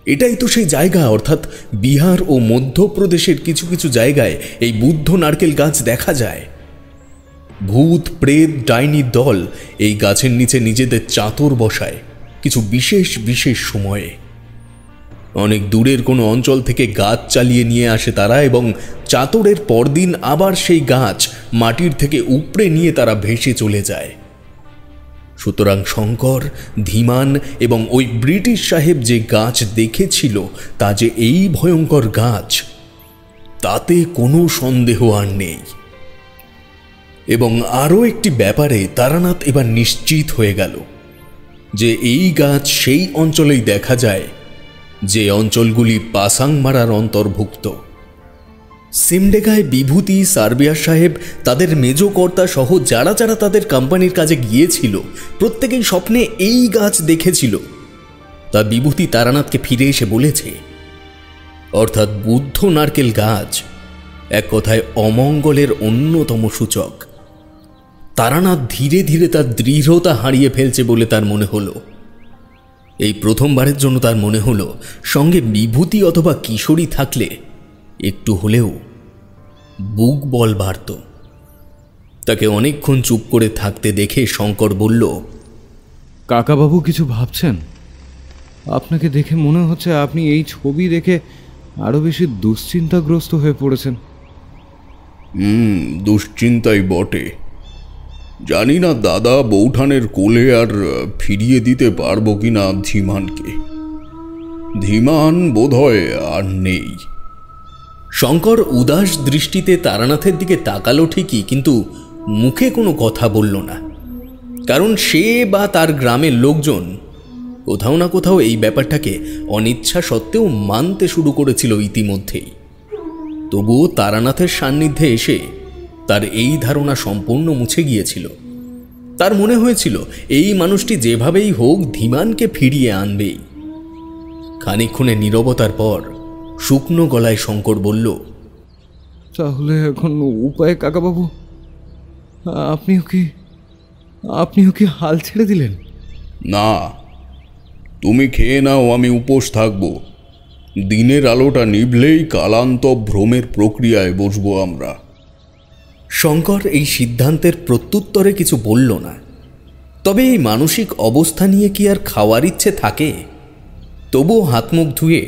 এটাই তো সেই জায়গা, অর্থাৎ বিহার ও মধ্যপ্রদেশের কিছু কিছু জায়গায় এই বুদ্ধ নারকেল গাছ দেখা যায়। ভূত প্রেত ডাইনির দল এই গাছের নিচে নিজেদের চাতর বসায় কিছু বিশেষ বিশেষ সময়ে। অনেক দূরের কোনো অঞ্চল থেকে গাছ চালিয়ে নিয়ে আসে তারা, এবং চাতরের পরদিন আবার সেই গাছ মাটির থেকে উপড়ে নিয়ে তারা ভেসে চলে যায়। সুতরাং শঙ্কর, ধীমান এবং ওই ব্রিটিশ সাহেব যে গাছ দেখেছিল তা যে এই ভয়ঙ্কর গাছ, তাতে কোনো সন্দেহ আর নেই। এবং আরও একটি ব্যাপারে তারানাথ এবার নিশ্চিত হয়ে গেল যে এই গাছ সেই অঞ্চলেই দেখা যায় যে অঞ্চলগুলি পাসাংমারার অন্তর্ভুক্ত। সিমডেগায় বিভূতি, সার্বিয়ার সাহেব, তাদের মেজকর্তা সহ যারা যারা তাদের কোম্পানির কাজে গিয়েছিল প্রত্যেকেই স্বপ্নে এই গাছ দেখেছিল, তা বিভূতি তারানাথকে ফিরে এসে বলেছে। অর্থাৎ বুদ্ধ নারকেল গাছ এক কথায় অমঙ্গলের অন্যতম সূচক। তারানাথ ধীরে ধীরে তার দৃঢ়তা হারিয়ে ফেলছে বলে তার মনে হলো। এই প্রথমবারের জন্য তার মনে হলো সঙ্গে বিভূতি অথবা কিশোরী থাকলে একটু হলেও বুক বল বাড়ত। তাকে অনেকক্ষণ চুপ করে থাকতে দেখে শঙ্কর বলল, কাকাবাবু কিছু ভাবছেন? আপনাকে দেখে মনে হচ্ছে আপনি এই ছবি দেখে আরো বেশি দুশ্চিন্তাগ্রস্ত হয়ে পড়েছেন। দুশ্চিন্তাই বটে। জানি না দাদা বৌঠানের কোলে আর ফিরিয়ে দিতে পারবো কিনা ধীমানকে। ধীমান বোধহয় আর নেই। শঙ্কর উদাস দৃষ্টিতে তারানাথের দিকে তাকালো ঠিকই, কিন্তু মুখে কোনো কথা বলল না। কারণ সে বা তার গ্রামের লোকজন কোথাও না কোথাও এই ব্যাপারটাকে অনিচ্ছা সত্ত্বেও মানতে শুরু করেছিল ইতিমধ্যেই। তবুও তারানাথের সান্নিধ্যে এসে তার এই ধারণা সম্পূর্ণ মুছে গিয়েছিল। তার মনে হয়েছিল এই মানুষটি যেভাবেই হোক ধীমানকে ফিরিয়ে আনবেই। খানিকক্ষণের নীরবতার পর শুকনো গলায় শঙ্কর বলল, তাহলে এখন উপায় কাকাবাবু? আপনিও কি হাল ছেড়ে দিলেন? না, তুমি খেয়ে নাও, আমি উপোস থাকবো। দিনের আলোটা নিভলেই কালান্ত ভ্রমের প্রক্রিয়ায় বসবো আমরা। শঙ্কর এই সিদ্ধান্তের প্রত্যুত্তরে কিছু বলল না। তবে এই মানসিক অবস্থা নিয়ে কি আর খাওয়ার ইচ্ছে থাকে? তবুও হাত মুখ ধুয়ে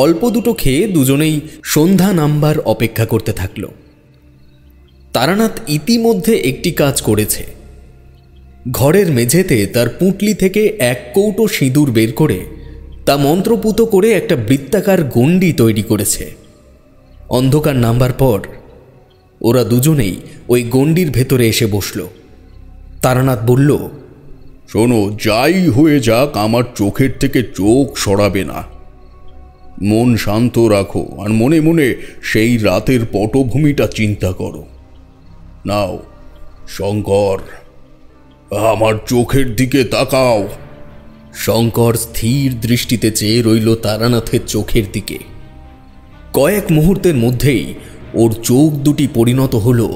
অল্প দুটো খেয়ে দুজনেই সন্ধ্যা নামবার অপেক্ষা করতে থাকল। তারানাথ ইতিমধ্যে একটি কাজ করেছে। ঘরের মেঝেতে তার পুঁটলি থেকে এক কৌটো সিঁদুর বের করে তা মন্ত্রপুত করে একটা বৃত্তাকার গণ্ডি তৈরি করেছে। অন্ধকার নামবার পর ওরা দুজনেই ওই গণ্ডির ভেতরে এসে বসল। তারানাথ বলল, শোনো, যাই হয়ে যাক আমার চোখের থেকে চোখ সরাবে না। মন শান্ত রাখো আর মনে মনে সেই রাতের পটভূমিটা চিন্তা করো। নাও শঙ্কর, আমার চোখের দিকে তাকাও। শঙ্কর স্থির দৃষ্টিতে চেয়ে রইল তারানাথের চোখের দিকে। কয়েক মুহূর্তের মধ্যেই ওর চোখ দুটি পরিণত হলো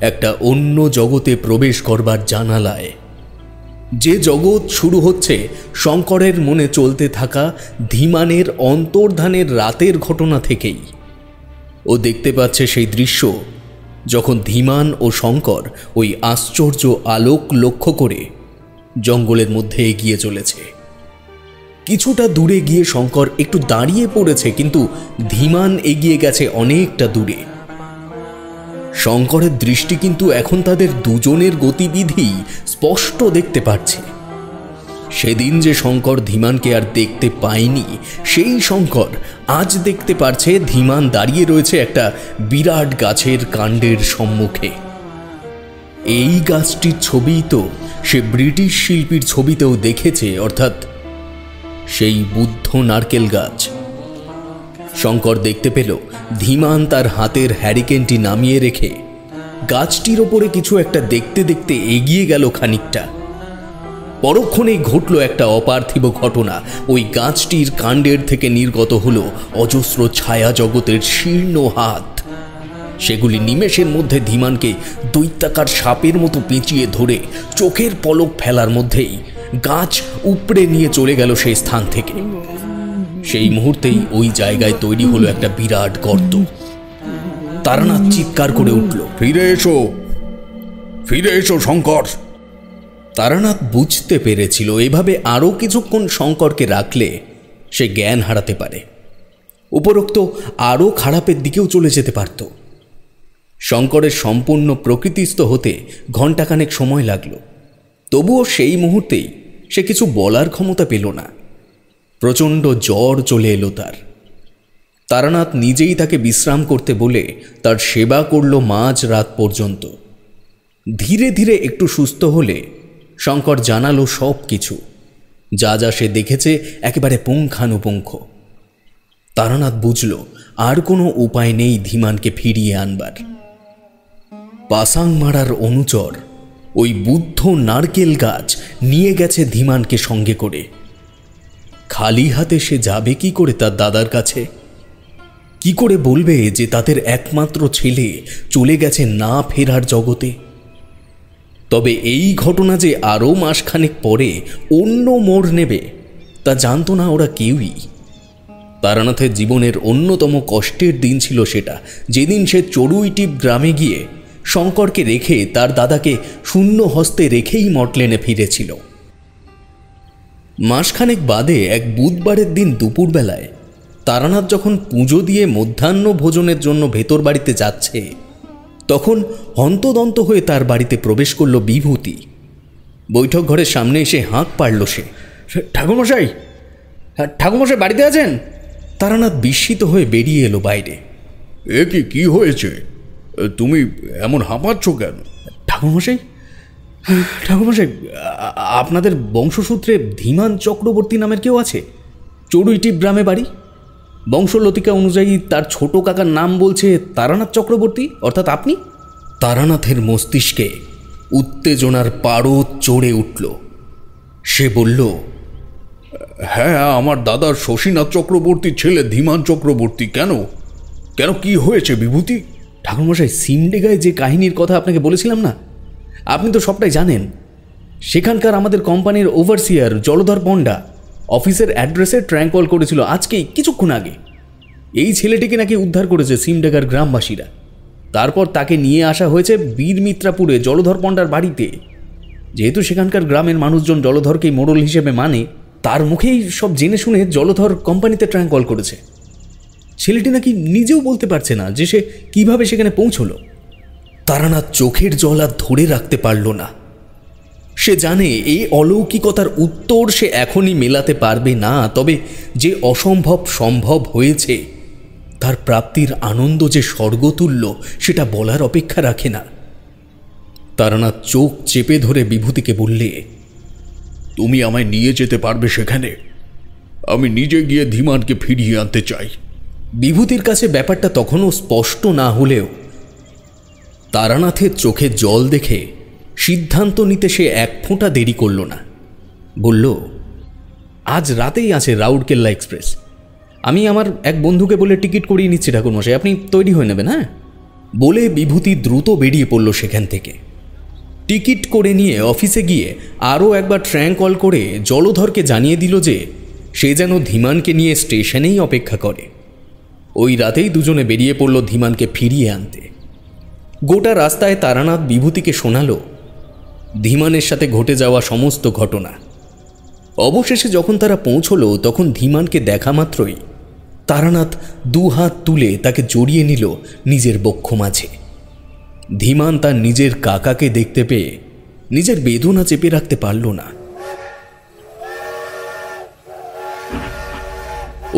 একটা অন্য জগতে প্রবেশ করবার জানালায়। যে জগৎ শুরু হচ্ছে শঙ্করের মনে চলতে থাকা ধীমানের অন্তর্ধানের রাতের ঘটনা থেকেই। ও দেখতে পাচ্ছে সেই দৃশ্য যখন ধীমান ও শঙ্কর ওই আশ্চর্য আলোক লক্ষ্য করে জঙ্গলের মধ্যে এগিয়ে চলেছে। কিছুটা দূরে গিয়ে শঙ্কর একটু দাঁড়িয়ে পড়েছে, কিন্তু ধীমান এগিয়ে গেছে অনেকটা দূরে। শঙ্করের দৃষ্টি কিন্তু এখন তাদের দুজনের গতিবিধি স্পষ্ট দেখতে পাচ্ছে। সেদিন যে শঙ্কর ধীমানকে আর দেখতে পায়নি, সেই শঙ্কর আজ দেখতে পারছে ধীমান দাঁড়িয়ে রয়েছে একটা বিরাট গাছের কাণ্ডের সম্মুখে। এই গাছটির ছবি তো সে ব্রিটিশ শিল্পীর ছবিতেও দেখেছে, অর্থাৎ সেই বুদ্ধ নারকেল গাছ। শঙ্কর দেখতে পেল ধীমান তার হাতের হ্যারিকেনটি নামিয়ে রেখে গাছটির ওপরে কিছু একটা দেখতে দেখতে এগিয়ে গেল খানিকটা। পরক্ষণেই ঘটল একটা অপার্থিব ঘটনা। ওই গাছটির কাণ্ডের থেকে নির্গত হলো অজস্র ছায়া জগতের শীর্ণ হাত। সেগুলি নিমেষের মধ্যে ধীমানকে দৈত্যাকার সাপের মতো পেঁচিয়ে ধরে চোখের পলক ফেলার মধ্যেই গাছ উপড়ে নিয়ে চলে গেল সেই স্থান থেকে। সেই মুহূর্তেই ওই জায়গায় তৈরি হলো একটা বিরাট গর্ত। তারানাথ চিৎকার করে উঠল, ফিরে এসো, ফিরে এসো শঙ্কর। তারানাথ বুঝতে পেরেছিল এভাবে আরও কিছুক্ষণ শঙ্করকে রাখলে সে জ্ঞান হারাতে পারে, উপরোক্ত আরও খারাপের দিকেও চলে যেতে পারত। শঙ্করের সম্পূর্ণ প্রকৃতিস্থ হতে ঘণ্টাখানেক সময় লাগল, তবুও সেই মুহূর্তেই সে কিছু বলার ক্ষমতা পেল না। প্রচণ্ড জ্বর চলে এলো তার। তারানাথ নিজেই তাকে বিশ্রাম করতে বলে তার সেবা করল মাঝ রাত পর্যন্ত। ধীরে ধীরে একটু সুস্থ হলে শঙ্কর জানালো সব কিছু, যা যা সে দেখেছে একেবারে পুঙ্খানুপুঙ্খ। তারানাথ বুঝল আর কোনো উপায় নেই ধীমানকে ফিরিয়ে আনবার। পাসাং মারার অনুচর ওই বুদ্ধ নারকেল গাছ নিয়ে গেছে ধীমানকে সঙ্গে করে। খালি হাতে সে যাবে কি করে তার দাদার কাছে? কি করে বলবে যে তাদের একমাত্র ছেলে চলে গেছে না ফেরার জগতে? তবে এই ঘটনা যে আরও মাসখানেক পরে অন্য মোড় নেবে তা জানত না ওরা কেউই। তারানাথের জীবনের অন্যতম কষ্টের দিন ছিল সেটা, যেদিন সে চড়ুইটিপ গ্রামে গিয়ে শঙ্করকে রেখে তার দাদাকে শূন্য হস্তে রেখেই মটলেনে ফিরেছিল। মাসখানেক বাদে এক বুধবারের দিন দুপুরবেলায় তারানাথ যখন পুজো দিয়ে মধ্যাহ্ন ভোজনের জন্য ভেতর বাড়িতে যাচ্ছে, তখন হন্তদন্ত হয়ে তার বাড়িতে প্রবেশ করল বিভূতি। বৈঠক ঘরের সামনে এসে হাঁক পাড়ল সে, ঠাকুরমশাই, ঠাকুরমশাই বাড়িতে আছেন? তারানাথ বিস্মিত হয়ে বেরিয়ে এলো বাইরে। এ কি হয়েছে? তুমি এমন হাঁপাচ্ছ কেন? ঠাকুরমশাই, ঠাকুরমশাই, আপনাদের বংশসূত্রে ধীমান চক্রবর্তী নামের কেউ আছে। চড়ুইটিপ গ্রামে বাড়ি। বংশলতিকা অনুযায়ী তার ছোট কাকার নাম বলছে তারানাথ চক্রবর্তী, অর্থাৎ আপনি। তারানাথের মস্তিষ্কে উত্তেজনার পারদ চড়ে উঠল। সে বলল, হ্যাঁ, আমার দাদার শশীনাথ চক্রবর্তীর ছেলে ধীমান চক্রবর্তী। কেন কেন কি হয়েছে বিভূতি? ঠাকুরমশাই, সিমডেগায় যে কাহিনীর কথা আপনাকে বলেছিলাম না, আপনি তো সবটাই জানেন। সেখানকার আমাদের কোম্পানির ওভারসিয়ার জলধর পণ্ডা অফিসের অ্যাড্রেসে ট্র্যাঙ্ক কল করেছিল আজকেই কিছুক্ষণ আগে। এই ছেলেটিকে নাকি উদ্ধার করেছে সিমডেগার গ্রামবাসীরা। তারপর তাকে নিয়ে আসা হয়েছে বীরমিত্রাপুরে জলধর পণ্ডার বাড়িতে। যেহেতু সেখানকার গ্রামের মানুষজন জলধরকেই মোড়ল হিসেবে মানে, তার মুখেই সব জেনে শুনে জলধর কোম্পানিতে ট্র্যাঙ্ক কল করেছে। ছেলেটি নাকি নিজেও বলতে পারছে না যে সে কিভাবে সেখানে পৌঁছলো। তারানাথ চোখের জল আর ধরে রাখতে পারল না। সে জানে এই অলৌকিকতার উত্তর সে এখনই মেলাতে পারবে না, তবে যে অসম্ভব সম্ভব হয়েছে তার প্রাপ্তির আনন্দ যে স্বর্গতুল্য সেটা বলার অপেক্ষা রাখে না। তারানাথ চোখ চেপে ধরে বিভূতিকে বললে, তুমি আমায় নিয়ে যেতে পারবে সেখানে? আমি নিজে গিয়ে ধীমানকে ফিরিয়ে আনতে চাই। বিভূতির কাছে ব্যাপারটা তখনও স্পষ্ট না হলেও তারানাথের চোখে জল দেখে সিদ্ধান্ত নিতে সে এক ফোঁটা দেরি করল না। বলল, আজ রাতেই আছে রাউরকেল্লা এক্সপ্রেস। আমি আমার এক বন্ধুকে বলে টিকিট করিয়ে নিচ্ছি ঠাকুরমশাই, আপনি তৈরি হয়ে নেবেন। হ্যাঁ, বলে বিভূতি দ্রুত বেরিয়ে পড়ল সেখান থেকে। টিকিট করে নিয়ে অফিসে গিয়ে আরও একবার ট্র্যাঙ্ক কল করে জলধরকে জানিয়ে দিল যে সে যেন ধীমানকে নিয়ে স্টেশনেই অপেক্ষা করে। ওই রাতেই দুজনে বেরিয়ে পড়ল ধীমানকে ফিরিয়ে আনতে। গোটা রাস্তায় তারানাথ বিভূতিকে শোনালো ধীমানের সাথে ঘটে যাওয়া সমস্ত ঘটনা। অবশেষে যখন তারা পৌঁছলো তখন ধীমানকে দেখা মাত্রই তারানাথ দু হাত তুলে তাকে জড়িয়ে নিল নিজের বক্ষ মাঝে। ধীমান তার নিজের কাকাকে দেখতে পেয়ে নিজের বেদনা চেপে রাখতে পারল না।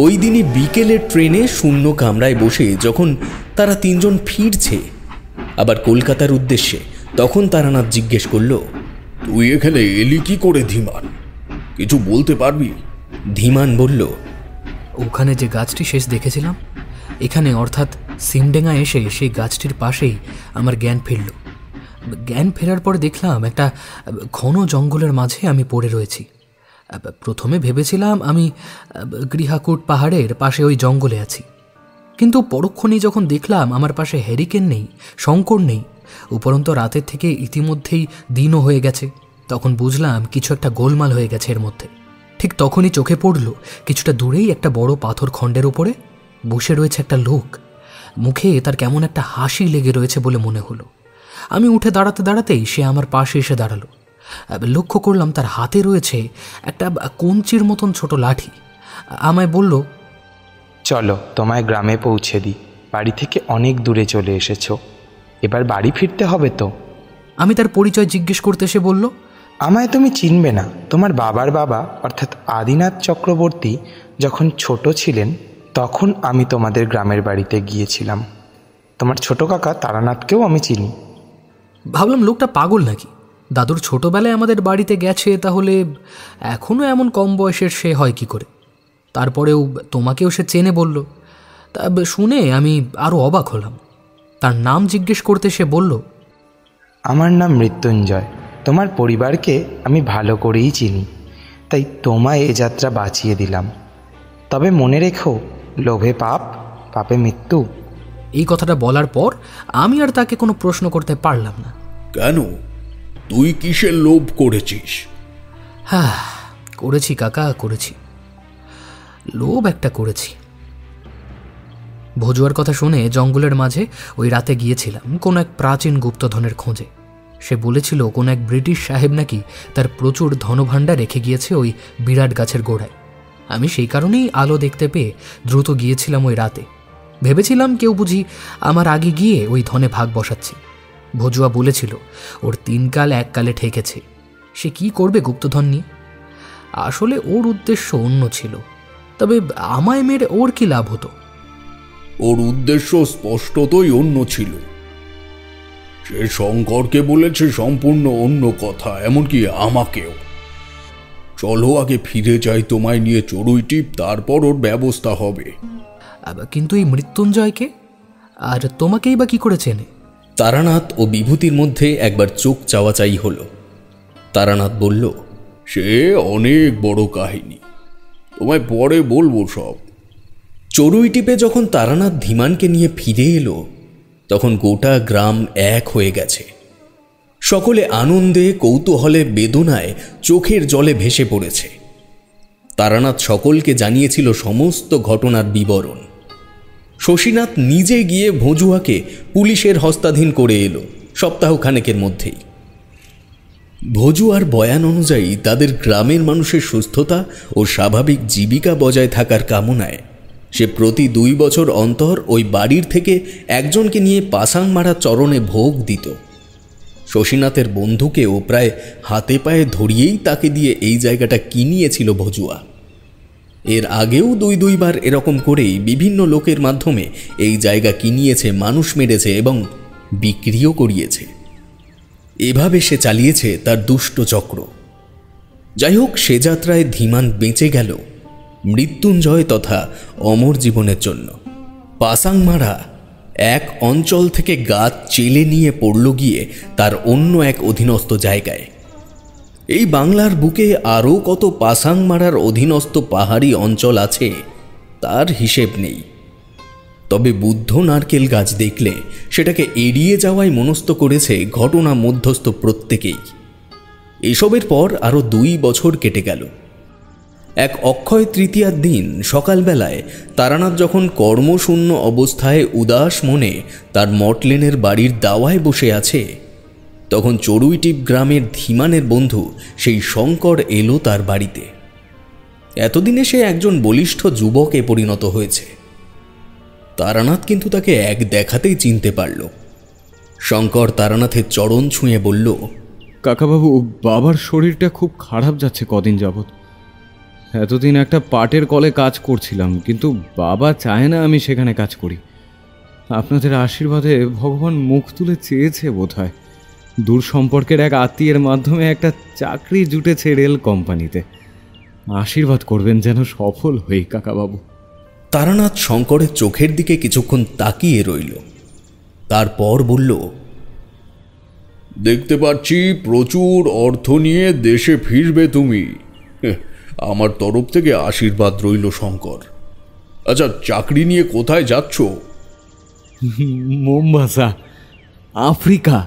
ওই দিনই বিকেলের ট্রেনে শূন্য কামরায় বসে যখন তারা তিনজন ফিরছে আবার কলকাতার উদ্দেশ্যে, তখন তারানাথ জিজ্ঞেস করল, তুই এখানে এলি কি করে ধীমান? কিছু বলতে পারবি? ধীমান বলল, ওখানে যে গাছটি শেষ দেখেছিলাম, এখানে অর্থাৎ সিমডেঙ্গা এসে সেই গাছটির পাশেই আমার জ্ঞান ফিরল। জ্ঞান ফেরার পর দেখলাম একটা ঘন জঙ্গলের মাঝে আমি পড়ে রয়েছি। প্রথমে ভেবেছিলাম আমি গৃহাকুট পাহাড়ের পাশে ওই জঙ্গলে আছি, কিন্তু পরক্ষণেই যখন দেখলাম আমার পাশে হ্যারিকেন নেই, শঙ্কর নেই, উপরন্ত রাতের থেকে ইতিমধ্যেই দিনও হয়ে গেছে, তখন বুঝলাম কিছু একটা গোলমাল হয়ে গেছে এর মধ্যে। ঠিক তখনই চোখে পড়ল কিছুটা দূরেই একটা বড় পাথর খণ্ডের ওপরে বসে রয়েছে একটা লোক। মুখে তার কেমন একটা হাসি লেগে রয়েছে বলে মনে হলো। আমি উঠে দাঁড়াতে দাঁড়াতেই সে আমার পাশে এসে দাঁড়ালো। লক্ষ্য করলাম তার হাতে রয়েছে একটা কঞ্চির মতন ছোট লাঠি। আমায় বলল, চলো তোমায় গ্রামে পৌঁছে দিই, বাড়ি থেকে অনেক দূরে চলে এসেছো, এবার বাড়ি ফিরতে হবে তো। আমি তার পরিচয় জিজ্ঞেস করতে সে বলল, আমায় তুমি চিনবে না। তোমার বাবার বাবা অর্থাৎ আদিনাথ চক্রবর্তী যখন ছোট ছিলেন তখন আমি তোমাদের গ্রামের বাড়িতে গিয়েছিলাম। তোমার ছোট কাকা তারানাথকেও আমি চিনি। ভাবলাম লোকটা পাগল নাকি, দাদুর ছোটবেলায় আমাদের বাড়িতে গেছে, তাহলে এখনও এমন কম বয়সের সে হয় কি করে? তারপরেও তোমাকেও সে চেনে বলল। তা শুনে আমি আরও অবাক হলাম। তার নাম জিজ্ঞেস করতে সে বলল, আমার নাম মৃত্যুঞ্জয়। তোমার পরিবারকে আমি ভালো করেই চিনি, তাই তোমায় এ যাত্রা বাঁচিয়ে দিলাম। তবে মনে রেখো, লোভে পাপ, পাপে মৃত্যু। এই কথাটা বলার পর আমি আর তাকে কোনো প্রশ্ন করতে পারলাম না। কেন? তুই কিসের লোভ করেছিস? হ্যাঁ, করেছি কাকা, করেছি, লোভ একটা করেছি। ভজুয়ার কথা শুনে জঙ্গলের মাঝে ওই রাতে গিয়েছিলাম কোনো এক প্রাচীন গুপ্তধনের খোঁজে। সে বলেছিল কোনো এক ব্রিটিশ সাহেব নাকি তার প্রচুর ধনভাণ্ডার রেখে গিয়েছে ওই বিরাট গাছের গোড়ায়। আমি সেই কারণেই আলো দেখতে পেয়ে দ্রুত গিয়েছিলাম ওই রাতে। ভেবেছিলাম কেউ বুঝি আমার আগে গিয়ে ওই ধনে ভাগ বসাচ্ছে। ভজুয়া বলেছিল ওর 3 কাল 1 কালে ঠেকেছে, সে কি করবে গুপ্তধন নিয়ে। আসলে ওর উদ্দেশ্য অন্য ছিল, তবে আমায় মেরে ওর কি লাভ হতো? ওর উদ্দেশ্য স্পষ্টতই অন্য ছিল। সে শঙ্করকে বলেছে সম্পূর্ণ অন্য কথা, এমনকি আমাকেও। চলো আগে ফিরে যাই তোমায় নিয়ে চড়ুইটিপ, তারপর ওর ব্যবস্থা হবে। কিন্তু এই মৃত্যুঞ্জয়কে আর তোমাকেই বা কি করে চেনে? তারানাথ ও বিভূতির মধ্যে একবার চোখ চাওয়াচাই হলো। তারানাথ বলল, সে অনেক বড় কাহিনী, তোমায় পরে বলবো সব। চড়ুই টিপে যখন তারানাথ ধীমানকে নিয়ে ফিরে এলো তখন গোটা গ্রাম এক হয়ে গেছে। সকলে আনন্দে, কৌতূহলে, বেদনায় চোখের জলে ভেসে পড়েছে। তারানাথ সকলকে জানিয়েছিল সমস্ত ঘটনার বিবরণ। শশীনাথ নিজে গিয়ে ভজুয়াকে পুলিশের হস্তাধীন করে এলো সপ্তাহখানেকের মধ্যেই। ভজুয়ার বয়ান অনুযায়ী তাদের গ্রামের মানুষের সুস্থতা ও স্বাভাবিক জীবিকা বজায় থাকার কামনায় সে প্রতি 2 বছর অন্তর ওই বাড়ির থেকে একজনকে নিয়ে পাসাং মারা চরণে ভোগ দিত। শশীনাথের বন্ধুকেও প্রায় হাতে পায়ে ধরিয়েই তাকে দিয়ে এই জায়গাটা কিনিয়েছিল ভজুয়া। এর আগেও 2 বার এরকম করেই বিভিন্ন লোকের মাধ্যমে এই জায়গা কিনিয়েছে, মানুষ মেরেছে এবং বিক্রিও করিয়েছে। এভাবে সে চালিয়েছে তার দুষ্ট চক্র। যাই হোক, সে যাত্রায় ধীমান বেঁচে গেল মৃত্যুঞ্জয় তথা অমর জীবনের জন্য। পাসাংমারা এক অঞ্চল থেকে গাছ চেলে নিয়ে পড়ল গিয়ে তার অন্য এক অধীনস্থ জায়গায়। এই বাংলার বুকে আরও কত পাসাং মারার অধীনস্থ পাহাড়ি অঞ্চল আছে তার হিসেব নেই। তবে বুদ্ধ নারকেল গাছ দেখলে সেটাকে এড়িয়ে যাওয়াই মনস্থ করেছে ঘটনা মধ্যস্থ প্রত্যেকেই। এসবের পর আরও 2 বছর কেটে গেল। এক অক্ষয় তৃতীয়ার দিন সকালবেলায় তারানাথ যখন কর্মশূন্য অবস্থায় উদাস মনে তার মটলেনের বাড়ির দাওয়ায় বসে আছে, তখন চড়ুইটিপ গ্রামের ধীমানের বন্ধু সেই শঙ্কর এলো তার বাড়িতে। এতদিনে সে একজন বলিষ্ঠ যুবকে পরিণত হয়েছে। তারানাথ কিন্তু তাকে এক দেখাতেই চিনতে পারল। শঙ্কর তারানাথের চরণ ছুঁয়ে বলল, কাকাবাবু, বাবার শরীরটা খুব খারাপ যাচ্ছে কদিন যাবৎ। এতদিন একটা পাটের কলে কাজ করছিলাম, কিন্তু বাবা চায় না আমি সেখানে কাজ করি। আপনাদের আশীর্বাদে ভগবান মুখ তুলে চেয়েছে বোধহয়। দূর সম্পর্কের এক আত্মীয়ের মাধ্যমে একটা চাকরি জুটেছে রেল কোম্পানিতে। আশীর্বাদ করবেন যেন সফল হই কাকাবাবু। তারানাথ শঙ্করের চোখের দিকে কিছুক্ষণ তাকিয়ে রইল, তারপর বলল, দেখতে পাচ্ছি প্রচুর অর্থ নিয়ে দেশে ফিরবে তুমি। আমার তরফ থেকে আশীর্বাদ রইল শঙ্কর। আচ্ছা, চাকরি নিয়ে কোথায় যাচ্ছ? Mombasa, Africa.